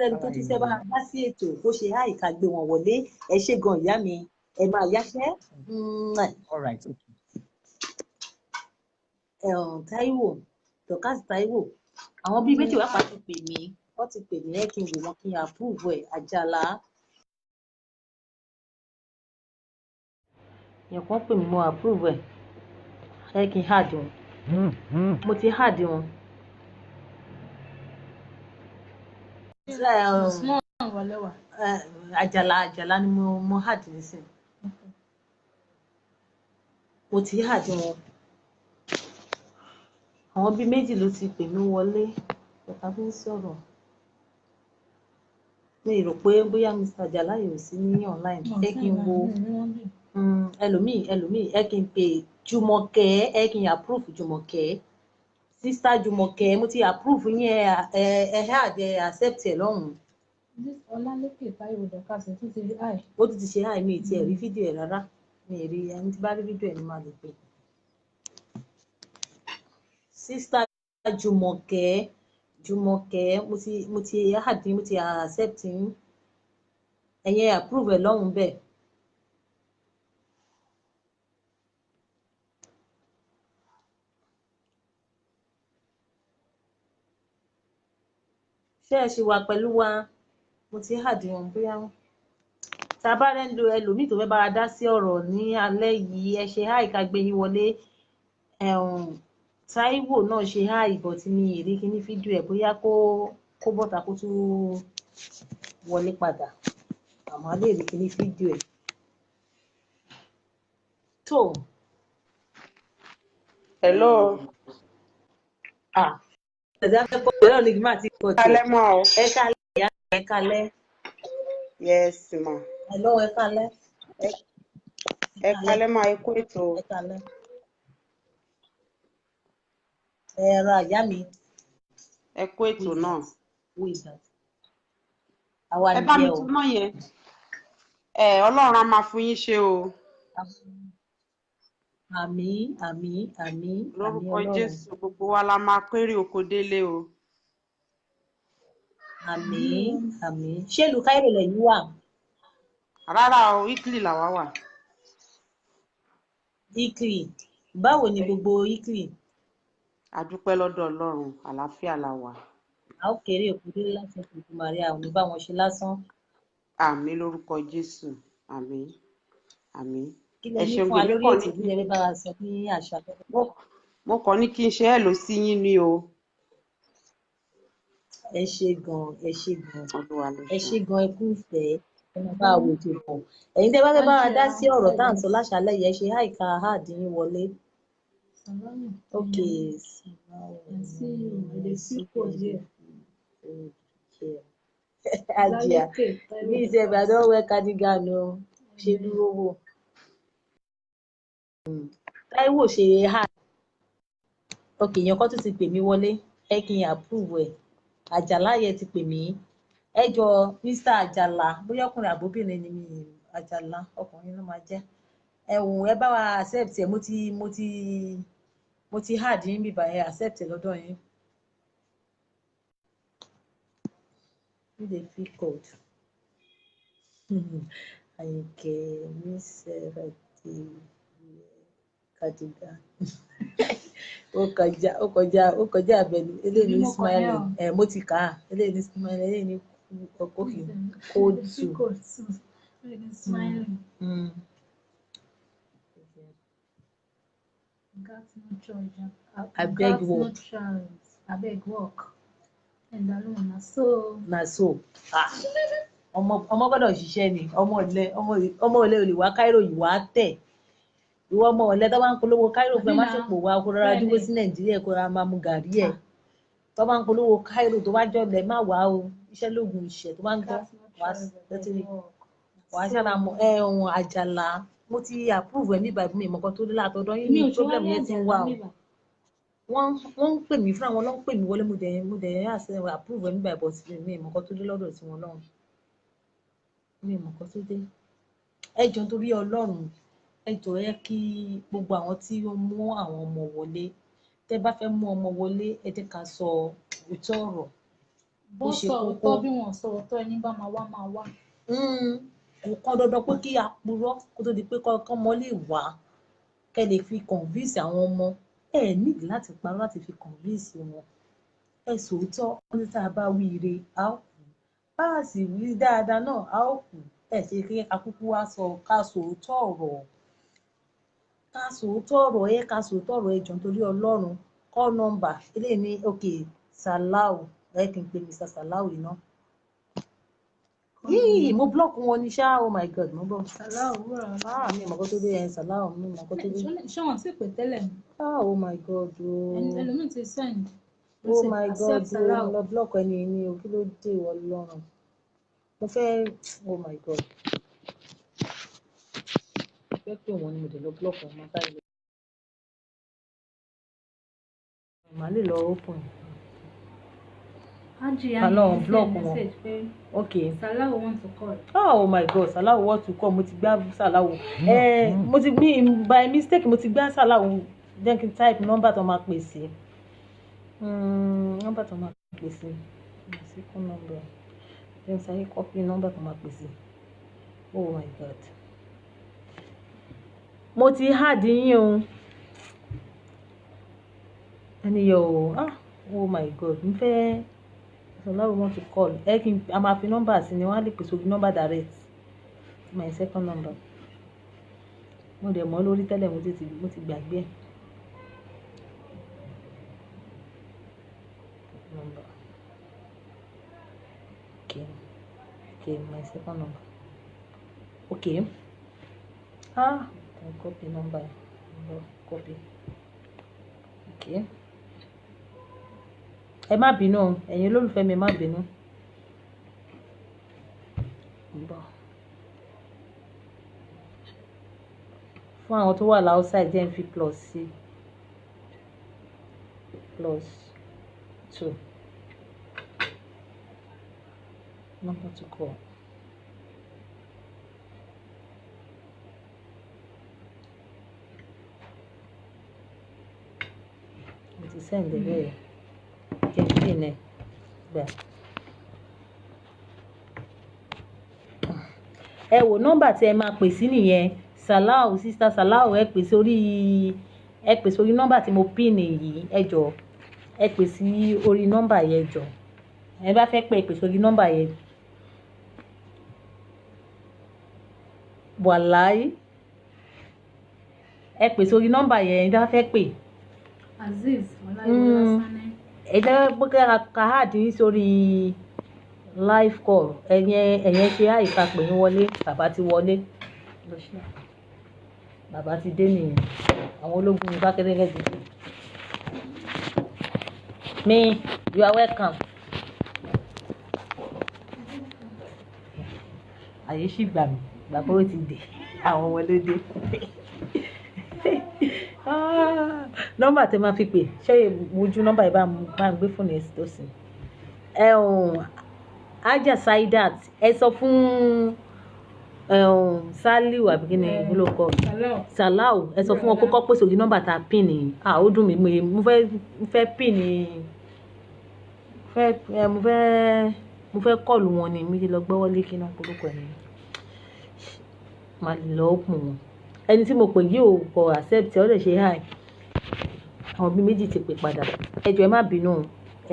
ẹni tó tún fẹ́ bá wa dá sí ètò bó ṣe àìká gbé wọn wọlé ẹ ṣe gan ìyá mi ẹ máa yáṣẹ́ all right okay. Táíwò Dorcas Táíwò àwọn bíi méjì wá pàtó pè mí wọ́n ti pè mí ẹ kí n wò wọ́n kí n approve ẹ̀ Àjàlá. èèyàn kan pè mí mo approve ẹ̀ ẹ kí n hard wọn mo ti hard wọn. Àjàlá ni mo hard nísìn mo ti hard wọn àwọn bíi méjì ló ti pè mí wọlé ọ̀tá fi ń sọ̀rọ̀ mi rò pé bóyá Mr. Àjàlá yóò sí ní online ẹ kí n wo ẹlòmíì ẹ kí n pè Jùmọ̀kẹ́ ẹ kí n approve Jùmọ̀kẹ́ sister Jùmọ̀kẹ́ mo ti approve yín ẹ àdẹ accept ẹ lọ́hùn-ún. Ọlálékè Táíwò Dorcas tún ti rí àì. ó ti ṣe àì mi ti ẹ̀ rí fídíò ẹ̀ rárá mi ì rí ẹni tí bá rí fídíò ẹ̀ ni máa lè pè. sister Jùmọ̀kẹ́ mo ti àdí mo ti accept yín ẹ̀yin approve ẹ̀ lọ́hùn-ún bẹ́ẹ̀. ṣé ẹ ṣì wà pẹ̀lú wa mo ti hàdí wọn bóyá tá a bá rẹ́ ń lo ẹlòmíì tó fẹ́ bá wa dá sí ọ̀rọ̀ ní alẹ́ yìí ẹ ṣe háì ká gbé yín wọlé Táíwò náà ṣe háì bọ̀ tí mi ì rí kíní fídíò ẹ̀ bóyá kó bọ́ta kó tún wọlé padà àmọ́ a lè rí kíní fídíò ẹ̀. tó. hello. ẹ̀dá fẹ́ kọ́ ọ̀rẹ́ ọ̀nìkì máa ti kọ̀ tí kálẹ́ mọ́ o. ẹ kálẹ́ ìyá ẹ kálẹ́. yes ma. hello ẹ kálẹ́. ẹ kálẹ́ máa ẹ kó ètò. ẹ kálẹ́. ẹ ra ìyá mi. ẹ kó ètò náà. who is that? àwa ẹ bá mi nìyẹn o. tún náà yẹn. ọlọ́run á máa fún yín ṣe o. àmín lórúkọ Ọlọ́run. Jésù gbogbo wa la máa péré oko délé o. àmín ṣé ìlú Cairo lẹ́yìn wà? rárá o Italy làwa wà. Italy báwo ni gbogbo Italy? a dúpẹ́ lọ́dọ̀ Ọlọ́run àlàáfíà la wà. a ó kéré òkú délé láti ẹ̀kọ́ Maria ò ní bá wọn ṣe lásán. àmín lórúkọ Jésù àmín. kí lẹ ní fún wa lórí ètò tí ẹ bá wa sọ ní àṣà. mo kàn ní kí n ṣe ẹ lọ sí yín ni o. ẹ ṣé gan ẹ ṣé gan ẹ kú ìfẹ́ ẹ máa bá àwọn ètò pọ̀ ẹ̀yin tẹ́ bá fẹ́ bá wa dá sí ọ̀rọ̀ tá à ń sọ láṣálẹ́ yẹn ṣe àìka àádín yín wọlé. ok ajá bí ìṣẹ̀bẹ̀ àdánwò cardigan o ṣe dúró wò. Táíwò ṣe hà ok èèyàn kan tún ti pè mí wọlé ẹ kí n approve ẹ̀ Àjàlá yẹn ti pè mí ẹ jọ Mr. Àjàlá bóyá ọkùnrin àbóbìnrin ni mi Àjàlá ọkùnrin ló máa jẹ́ ẹ̀wùn ẹ bá wa accept ẹ mo ti hard yín bíbá ẹ accept ẹ lọ́dọ̀ yín. who dey feel cold? Àyìnkẹ́ mi sẹ́rẹ̀ tí cardigan ó kọjá abẹnú eléyìí ní smiling mo ti kà á eléyìí ní smiling eléyìí ní kókì cold too. abeg work na so ọmọ gbọ́dọ̀ ṣiṣẹ́ ni ọmọ ọ̀lẹ ò lè wá Cairo yìí wá tẹ̀ ìwọ ọmọ ọ̀lẹ tó bá ń polówó Cairo fún ẹ má ṣòpò wa kó rárá dúró sí Nàìjíríà kó rárá máa mu gàrí ẹ̀ tó bá ń polówó Cairo tó bá jọ̀lẹ̀ má wá o iṣẹ́ lóògùn ìṣẹ́ tó bá ń gbọ́ wàá ṣára mọ ohun àjàlá mo ti approve ẹ̀ nígbà mi ìmọ̀kan tó dé látọ̀dọ̀ yín ní problem yẹn ti ń wà o wọ́n ń pè mí fún àwọn ló ń pè mí wọlé mo dẹ̀ àṣẹ approve ẹ̀ nígbà ìbọ̀ sí mi ìmọ̀kan tó dé lọ́dọ̀ tí wọn lọ́run mi ìmọ̀kan tó dé ẹ jọ̀ọ́ nítorí Ọlọ́run ẹ jọ̀ọ́ ẹ kí gbogbo àwọn tí ó mú àwọn ọmọ wọlé tẹ́ bá fẹ́ mú ọmọ wọlé ẹ jẹ́ ká sọ òótọ́ ọ̀rọ̀ bó sọ òótọ́ bí wọ́n sọ òótọ́ ẹni bá máa wá kò kàn dandan pé kí a purọ́ kó tó di pé kọ́kọ́ ọmọ lè wá kẹ́ lè fi convince àwọn ọmọ ẹ nídìí láti parọ́ láti fi convince wọn ẹ sòótọ́ ní tá a bá wí ire a ó kú bá a sì wí dáadáa náà a ó kú ẹ ṣe kí ká kúkú wá sọ ká sòótọ́ ọ̀rọ̀ ká sòótọ́ ọ̀rọ̀ ká sòótọ́ ọ̀rọ̀ ẹ jọ̀ọ́ nítorí Ọlọ́run call number eléyìí ní okay Salau ẹ kì í pe Mr. Salau yìí náà yìí mo block wọn ní ṣá oh my god mo block Salau wúrà mi mọ̀kọ́ tó dé Salau mi mọ̀kọ́ tó dé ṣé wọ́n sì pè tẹ́lẹ̀ ni oh my god ẹlòmíì ti send oh my god mo lọ block ẹni ní o kí ló dé Ọlọ́run mo fẹ́ oh my god mo fẹ́ pè wọ́n ni mo dẹ̀ lọ block wọn mo báyìí màá lè lọ open block wọn okay Salau want to call oh my god Salau want to call mo ti gbá Salau mo ti by mistake mo ti gbá Salau jẹ́ kí n type number tó máa pè sí number tó máa pè sí second number jẹ́ n sáré copy number tó máa pè sí oh my god mo ti hard yín o ẹni yọ oh my god n fẹ́ Salau want to call a máa fi nọ́mbà sí ni wọ́n á lè pèsè orí nọ́mbà direct my second number mo dẹ̀ mọ́ lórí tẹ́lẹ̀ mo ti gbàgbé ẹ̀ number okay my second number okay copy number copy okay ẹ má bínú ẹ̀yin olólùfẹ́ mi má bínú fún àwọn tó wà láùsáì jẹ́ n fi plus sí +2 number to call mo ti send ẹ̀ bẹ́ẹ̀ kẹ́kẹ́ ẹ̀ gbà. ẹ wò nọ́mbà tí ẹ máa pè sí nìyẹn Salau sista Salau ẹ pè sórí nọ́mbà tí mo pín yìí ẹ jọ̀ọ́ ẹ pè sí orí nọ́mbà yẹn jọ̀ọ́ ẹ bá fẹ́ pè sórí nọ́mbà yẹn wàláì ẹ pè sórí nọ́mbà yẹn ẹ bá fẹ́ pè. Azeez Ọláyíwọlá Sane. ẹ jẹ́ pé ká hàdí sórí live call ẹ̀yẹn ṣe àyíká pè ní wọlé bàbá ti wọlé bàbá ti dé nìyẹn àwọn ológun ní bákẹ́rẹ́gẹ́ ti dé. Me you are welcome. àyè sì gbà mí bàbá ó ti dé àwọn ọmọ ló dé. nọ́mbà tẹ máa fi pè ṣé ojú nọ́mbà yìí bá ń gbé fóònù ẹ̀ sí tòsí. Ajá Saidat ẹ sọ fún Saliu àbí kí ni ìwúlò kọ Salau ẹ sọ fún wọn kókó pèsè orí nọ́mbà tá a pín ní ó dùn mí mo fẹ́ pín ní mo fẹ́ kọlù wọn ni mi ti lọ gbọ́wọ́ lé kí náà kórúkọ ẹ̀ nìyẹn màá lọ kùn wọn ẹni tí mo pè yìí ò kọ accept ọ lè ṣe hi àwọn bíi méjì ti pè padà ẹ jọ̀ọ́ ẹ má bínú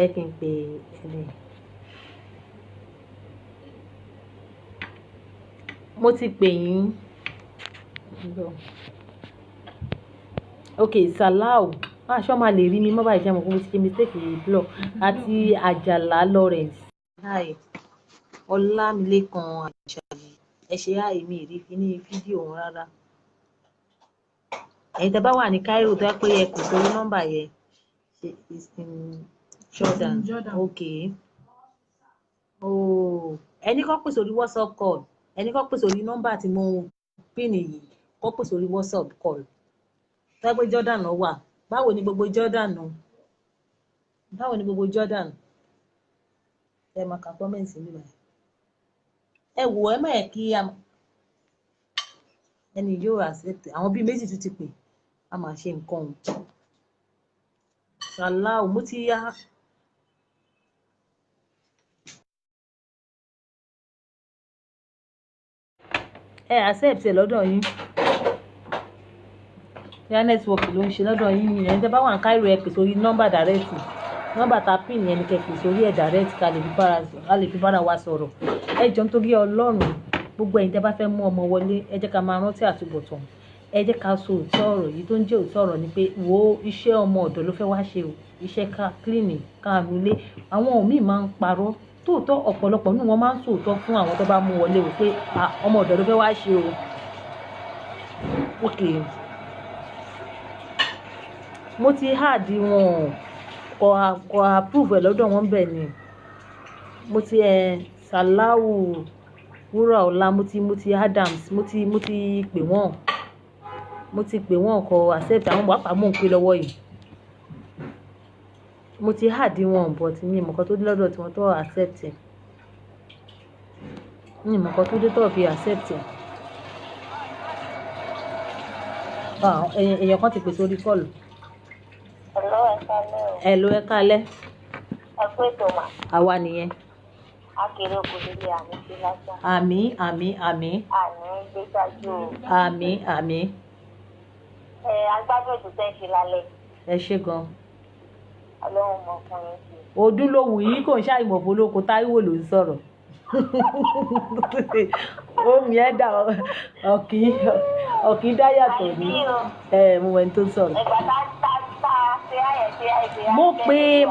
ẹ kí n pè ẹni. mo ti pè yín ok Salau aṣọ máa lè rí mi mọ́ báyìí jẹ́ mo kó mo ti ṣe mistake blog àti Àjàlá Lawrence hi Ọlámilékan Àjàyí ẹ ṣe hi mi rí ní fídíò wọn rárá ẹ̀yin tẹ́ bá wà ní Cairo tó yẹ pé ẹ kò sórí nọ́mbà yẹn is in Jordan ok ẹni kan pè sórí WhatsApp call, ẹni kan pè sórí nọ́mbà tí mo pín yìí, kó pè sórí WhatsApp call. Tó pé Jordan wà, báwo ni gbogbo Jordan? Báwo ni gbogbo Jordan? Ẹ máa ka comment níbẹ̀. Ẹ wò ẹ má yẹ kí ẹni yóò accept, àwọn bíi méjì tún ti pè, a máa ṣe nǹkan o. Ṣàláù mo ti yá. Ẹ accept ẹ lọ́dọ̀ yín. Yá network ló ń ṣe lọ́dọ̀ yín ni ẹni tẹ́ bá wà ní Cairo ẹ pè sórí nọ́mbà direct. Nọ́mbà tá pin yẹn ni kẹ́ pè sórí ẹ̀ direct ká lè fi bára wa sọ̀rọ̀. Ẹ jọ̀ọ́ nítorí Ọlọ́run gbogbo ẹ̀yin tẹ́ bá fẹ́ mú ọmọ wọlé, ẹ jẹ́ ká máa rántí àtúbọ̀tán. Ẹ jẹ́ ká sọ òótọ́ ọ̀rọ̀ yìí tó ń jẹ́ òótọ́ ọ̀rọ̀ ni pé wo iṣẹ́ ọmọ ọ̀dọ̀ ló fẹ́ wá ṣe o, iṣẹ́ ká clean ká nulé. Àwọn míì máa ń parọ́, tóòtọ́ ọ̀pọ̀lọpọ̀ nínú wọn máa ń sòótọ́ fún àwọn tó bá mú wọlé o pé ọmọ ọ̀dọ̀ ló fẹ́ wá ṣe o. Okay. Mo ti hard wọn kò approve ẹ̀ lọ́dọ̀ wọn bẹ́ẹ̀ ni. Mo ti Salau Wúrà Ọlá, mo ti Adams, mo ti pè wọ́n. Mo ti pè wọ́n kò accept, àwọn pàápàá mò ń pè lọ́wọ́ yìí. Mo ti hard wọn but mi mọ̀ kan tó dé lọ́dọ̀ tí wọ́n tó accept ẹ̀. Mi mọ̀ kan tó dé tó fi accept ẹ̀. Èèyàn kan ti pè sórí call. Hello, ẹ kálẹ́. Ẹ kú ètò mà. Àwa nìyẹn. Akèrè òkú lílé àmì sí lásán. Àmín. Àní gbégbájú o. Àmín. Agbádùn ètò tẹ́ ń ṣe lálẹ́. Ẹ ṣé gan. Ọlọ́run mọ̀ fún yín sí. Ọdún lòwù yìí kò ń ṣàìmọ̀ fọlọ́kọ Táíwò ló ń sọ̀rọ̀. Omi ẹ̀ dà ọ̀kì dá yàtọ̀ ní. Mo wẹ̀ ní tó sọ̀rọ̀. Ẹ̀gbà tá ṣe àyẹ̀.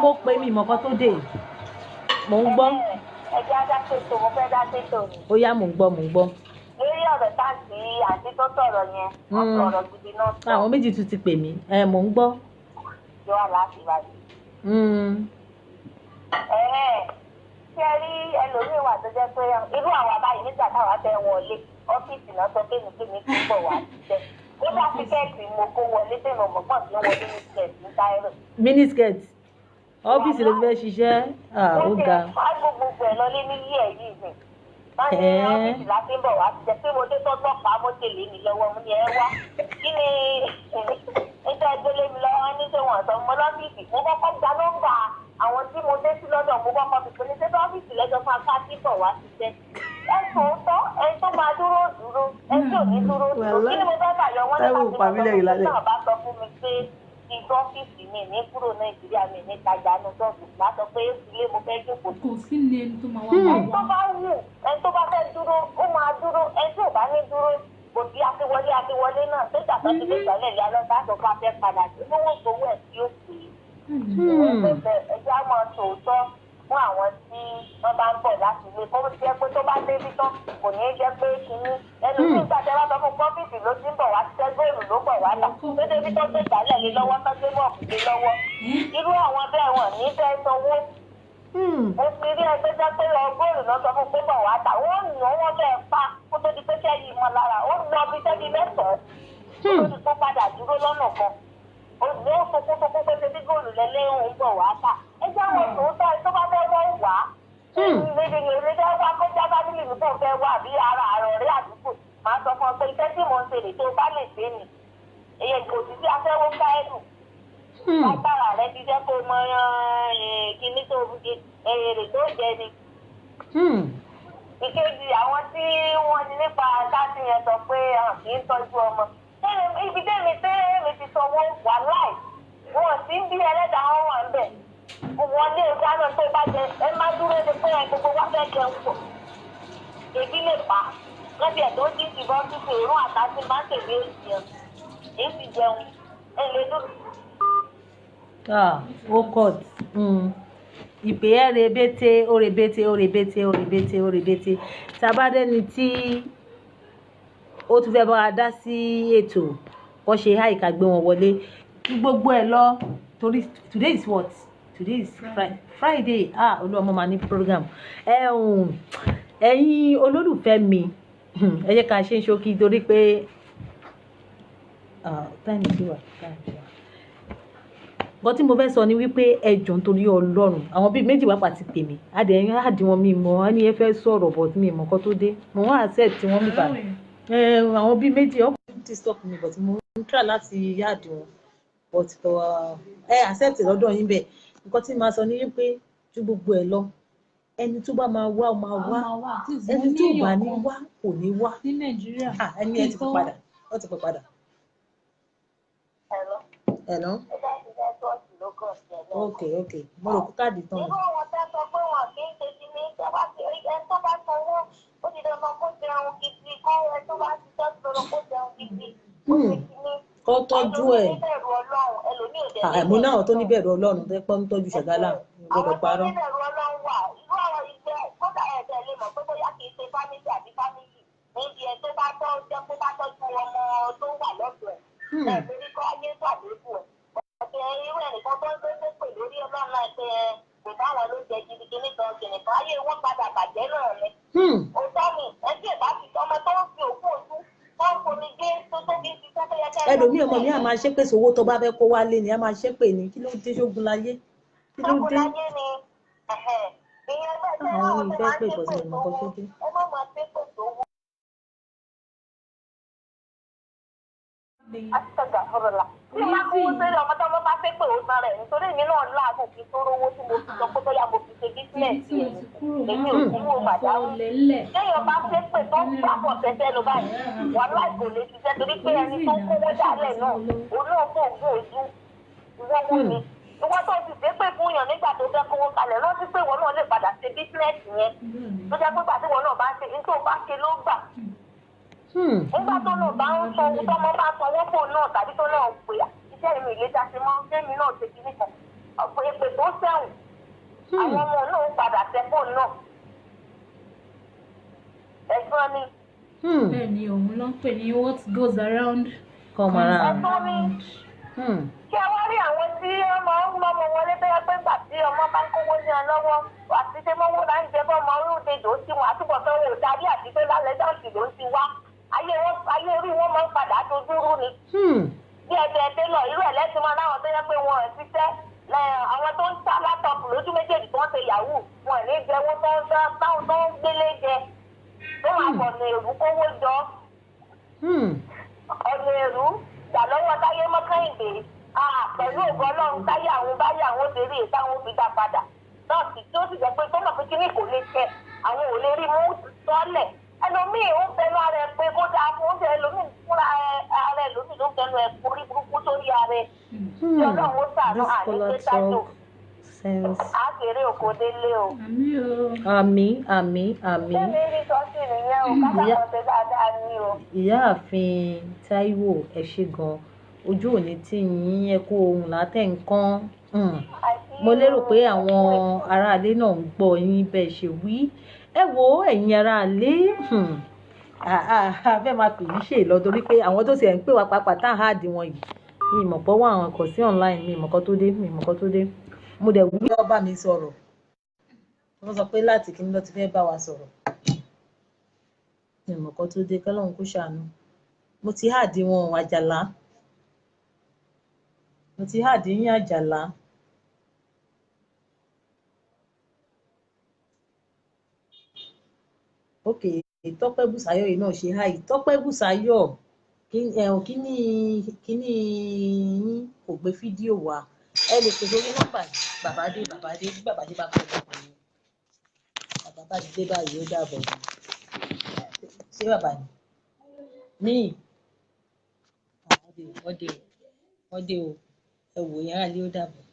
Mo pé mi mọ̀ kan tó dé. Mò ń gbọ́. Ẹ̀jẹ̀ ajá ṣètò, mo fẹ́ dá ṣètò ni. Ó yá mò ń gbọ́. Lórí ọ̀rọ̀ táǹkì àti tó sọ̀rọ̀ yẹn, ọ̀rọ̀ gidi náà sọ. Àwọn méjì tún ti pè mí. Mò ń gbọ́. Yọ àlàáfíà báyìí. Ṣé rí ẹlòmíín wà tó jẹ́ pé irú àwa báyìí nígbà táwa fẹ́ wọlé ọ́fíìsì náà sọ pé nìkémi kí n bọ̀ wá ṣiṣẹ́. Ó dá tíkẹ́ẹ̀tì mo kó wọlé tí mo mọ̀ pọ̀ sí wọlé mínísíkẹ̀tì ní Cairo. Mínísíkẹ̀tì ọ́fíìsì ló ti fẹ́ ṣiṣẹ́. Ó ga. Wọ́n gbogbo ẹ̀ lọlé ní yí ẹ̀ yìí nì. Wọ́n ní ọ́fíìsì láti ń bọ̀ wá ṣiṣẹ́ pé mo dé tọ́tọ́ pa mo tẹ̀lé mi lọ́wọ́ mo ní ẹ wá. Kí ni níta ìgbélé mi lọ́wọ́ ní ṣé wọ́n sọ mo lọ́fíìsì mo kọ́kọ́ gba nọ́mbà àwọn tí mo dé sí lọ́dọ̀ mo kọ́kọ́ fi pinnu ṣé ọ́fíìsì lẹ́jọ́ fún apá tí bọ̀ wá ṣiṣẹ́. Ẹ sòótọ́ ẹni tó máa dúró ẹni tí ò ní dúró. Kí ni mo fẹ́ fàyọ wọ́n ní láti náà bá sọ fún mi pé ìjọ ọ́fíìsì mi ní kúrò Nàìjíríà mi ní tajà ní sọ́ọ̀bù máa sọ pé ilé mo fẹ́ jókòó. Kò sí ní ẹni tó máa wá. Ẹni tó bá wù ẹni tó bá fẹ́ dúró ó máa dúró ẹni tí ò bá ní dúró kò sí akíwọlé náà tó ìjàpá ti gbé ìgbàlẹ̀ ìyá lọ́sà tó bá fẹ́ padà sí owó gbowó ẹ̀ tí ó pè é. Ẹjẹ́ á máa tòótọ́ fún àwọn tí wọ́n bá ń bọ̀ láti ilé kó jẹ́ pé tó bá débi tán kò ní í jẹ́ pé kínní ẹnu tí ìgbà tẹ́ wá sọ fún pọ́fíìsì ló ti ń bọ̀ wá ṣiṣẹ́ gbèrú ló bọ̀ wá dà tó débi tó gbé ìgbàlẹ̀ lé lọ́wọ́ tó gbé bọ́ọ̀kù lé lọ́wọ́ irú àwọn bẹ́ẹ̀ wọ̀n ní fẹ́ sanwó. Mo fi rí ẹgbẹ́ jẹ́ pé ọgọ́rùn-ún náà sọ fún pé bọ̀ wá dà wọ́n nà wọ́n bẹ́ẹ̀ pa kó tó di pé sẹ́yìn mọ́ lára ó lọ bí sẹ́yìn mẹ́sàn-án kó tó di pé padà dúró lọ́nà kan. Òní ó fokúfokú pé ṣe bí góòlù lẹ́lẹ́ òun bọ̀ wá tà. Ẹ jẹ́ àwọn tòótọ́ ẹ tó bá fẹ́ wọ́n wá. Ìrèdè fẹ́ wá kó já fámìlì mi tó fẹ́ wá bí ara rí àdúgbò. Màá sọ fún ọ pé iṣẹ́ tí mò ń ṣe lè tó bá lè ṣe nì. Èyí kò sí sí afẹ́wó káẹ́lù. Lágbára rẹ ti jẹ́ kó mọ kíní tó èrè tó jẹ ni. Ìkejì àwọn tí wọ́n ní nípa dáàtì yẹn sọ pé kì í tọ́jú ọmọ. Ibi tẹ́mi ti sọ wọ́n wà láì wọ́n sì ń bí ẹlẹ́dàá wọn wà ń bẹ̀. Wọ́n lé ìdáná tó bá jẹ ẹ má dúró de pé gbogbo wá fẹ́ jẹun pọ̀. Èbí lè pa lọ́bì ẹ̀ tó ń dín ìbọn títí òórùn àtàtì máa ń tèmi èsì ẹ̀ èsì jẹun ẹ lè dúró. Ó kọ̀ ìpè ẹ̀ rebete tabadẹ́ni tí ó tún fẹ́ bá wa dá sí ètò wọ́n ṣe àìká gbé wọn wọlé kí gbogbo ẹ̀ lọ torí today is what today is Friday olúwa máa ní program ẹ̀yin olólùfẹ́ mi ẹ jẹ́ ká ṣe ń ṣókí torí pé time ti wà. Bọ́ tí mo fẹ́ sọ ni wípé ẹ jọ̀ọ́ nítorí Ọlọ́run àwọn bíi méjì wá pàtí pè mí àdì wọn mi mọ̀ wọ́n ní ẹ fẹ́ sọ̀rọ̀ but mi mọ̀ kọ́ tó dé mo wọ́n accept wọn mi bá àwọn bíi méjì ọkùnrin ti stop mi but mo ń try láti yáàdì wọn but accept lọ́dọ̀ yín bẹ́ẹ̀ nǹkan tí màá sọ ni wípé ju gbogbo ẹ̀ lọ ẹni tó bá máa wá ẹni tó bá ní wá kò ní wá ní Nàìjíríà ẹni ẹ ti pè padà ó ti pè padà. Hello. Okay. Mo rò kó káàdì tán. irú àwọn tá a sọ pé wọn kì í ṣe sí ní ìjọba tí ẹ tó bá sanwó ó ti dandan kó jẹun gidi kó ẹ tó bá ti tọ́jú lọ́dọ̀ kó jẹun gidi. Kó tọ́jú ẹ̀. Àmú náà tó níbẹ̀rù Ọlọ́run tẹ́ pọ́n tọ́jú ṣàgálà gbọ́dọ̀ parọ́. àwọn tó níbẹ̀rù Ọlọ́run wà irú àwọn ìgbẹ́ kódà ẹ̀jẹ̀ lè mọ̀ pé bóyá kì í ṣe fámìlì àbí fámìlì níbi ẹ̀ tó bá jẹ́ pé bá tọ́jú ọmọ tó wà lọ́dọ̀ ẹ̀ ẹ̀mí kọ́ ayé gbàgbébù ẹ̀ irú ẹnìkan tó ń gbé pè lórí Ọlọ́run náà pé kò báwọn ló jẹ gidigidi kan kìnìkan ayé wọn padà bàjẹ́ náà ni. òótọ́ mi ẹgbẹ́ ìbá ti tọmọ tó ń fi òkú ojú wọ́n ń fomi gbé tó tóbi ti sẹ́kẹ́ yẹ́kẹ́. ẹlòmíì ọmọ mi à máa ṣépè sówó tó bá fẹ́ kó wálé ni a máa ṣépè ní kí ló dé ṣógun láyé kí ló dé. ṣógun láyé ni ìyẹn bẹ́ẹ̀ tẹ́ àwọn wọ́n ti máa ṣépè sówó ẹ má máa ṣépè sówó. Àtẹ̀gà ọ̀rọ̀ la. Bí máa kó owó sẹ́lẹ̀ ọmọ tó ọmọ bá fẹ́ pé ó san rẹ̀ nítorí èmi náà láàbùn kí tó rówó tí mo fi sọ pé bóyá mo fi ṣe bísíǹnẹ̀sì ẹ̀. Èmi ò kúrò màdámù. Téèyàn bá fẹ́ pé tó ń pàpọ̀ tẹ́tẹ́ ló báyìí. Wọ́n láì kò lè ṣiṣẹ́ torí pé ẹni tó kówó dálẹ̀ náà òun náà kò gún ojú ìwọ́wọ́ ni. Ìwọ́n tó ti dé pé fún yàn nígbà tó fẹ́ kówó kalẹ̀ rántí pé ìwọ náà lè padà ṣe bísíǹnẹ̀sì yẹn. Tó jẹ́ pé gbàtí ìwọ náà bá ṣe ní tó bá ṣe ló gbà. Nígbà tó náà bá ń sọ ohun tọ́mọ bá sanwó fóònù náà tàbí tó náà pè iṣẹ́ ìrìn ìlẹ́jà ṣe máa ń fẹ́mi náà ṣe kí nìkan ọ̀pọ̀ èpè tó sẹ́wọ̀n àwọn ọmọ náà ń padà tẹ fóònù náà ẹ̀gbọ́n ni. bẹ́ẹ̀ ni òun ló ń pè ní what goes around come around. ẹ̀gbọ́n mi kí ẹ wá rí àwọn tí ọmọ ń mọmọ wọlé bẹ́ẹ̀ pé gbà tí ọmọ bá ń kówó ní ọ lọ́wọ́ àti ṣé mọ́wó là ń jẹ bọ́ ọmọ orúkọ èdè ó ti wọn àtúbọ̀ tó rò darí àti pé lálẹ́ dáǹsì ló ń ti wá ayé orí wọn máa ń padà dojúrú ni. bí ẹgbẹ́ lọ irú ẹ̀ lẹ́sìn máa láwọn tó yẹ pé wọn ẹ̀ ṣiṣẹ́ àwọn tó ń ta látọ̀pù lójú méjèèjì tó ń ṣe yahoo wọn ní jẹ wọn tó ń gbélé jẹ tó máa bọ̀ ní èrú kówó jọ. ọ̀nà èrú gbà lọ́wọ́ táyé mọ́kànlélẹ́ pẹ̀lú ògbó Ọlọ́run táyé àwọn báyé àwọn òdèrè táwọn òbí dá padà náà sì tí ó sì jẹ́ pé tó mọ̀ pé kíní kò lè tẹ àwọn ò lè rí mú sọ́lẹ̀ ẹlòmíì ń fẹnu ara ẹ pé kó dáa fún oúnjẹ ẹlòmíì fúnra ara ẹ lòmíì ló ń fẹnu ẹ orí burúkú sórí ara ẹ tí Ọlọ́run ó sàánú àníṣe tájò àkèrè òkò délé o. àmín. bẹ́ẹ̀ni rí sọ́ọ̀sì nìyẹn o kákàkọ́sẹ̀ dáadáa ní o. ìyáàfin Táíwò ẹ ṣé gan ojú òní tí yín ẹ kó ohun látẹ̀ nǹkan mo lérò pé àwọn aráalé náà ń gbọ́ yín bẹ́ẹ̀ ṣe wí ẹ wo ẹ̀yin aráalé fẹ́ máa pè yín ṣe lọ torí pé àwọn tó ṣe ń pè wá pàápàá tá à háàdì wọn yìí mi ìmọ̀ pọ̀ wọ́n àwọn kan sí online mi ìmọ̀ kan tó dé mo dẹ̀ wúlò ọba mi sọ̀rọ̀ wọ́n sọ pé láti kí n lọ ti fẹ́ bá wa sọ̀rọ̀ mi ìmọ̀ kan tó dé kọ́lọ́run kó ṣàánú mo ti háàdì wọn Àjàlá mo ti háàdì yín Àjàlá. ok Tọ́pẹ́ Bùsáyọ̀ yìí náà ṣe háì Tọ́pẹ́ Bùsáyọ̀ kíní yín kò gbé fídíò wá ẹ lè pè lórí nọ́mbà bàbá dé bí bàbá dé bá pè lọ́pọ̀ ni bàbá bá ti dé báyìí ó dàbọ̀ ṣé bàbá ni wọ́n dé o ẹ wò yẹn àlẹ́ ó dàbọ̀.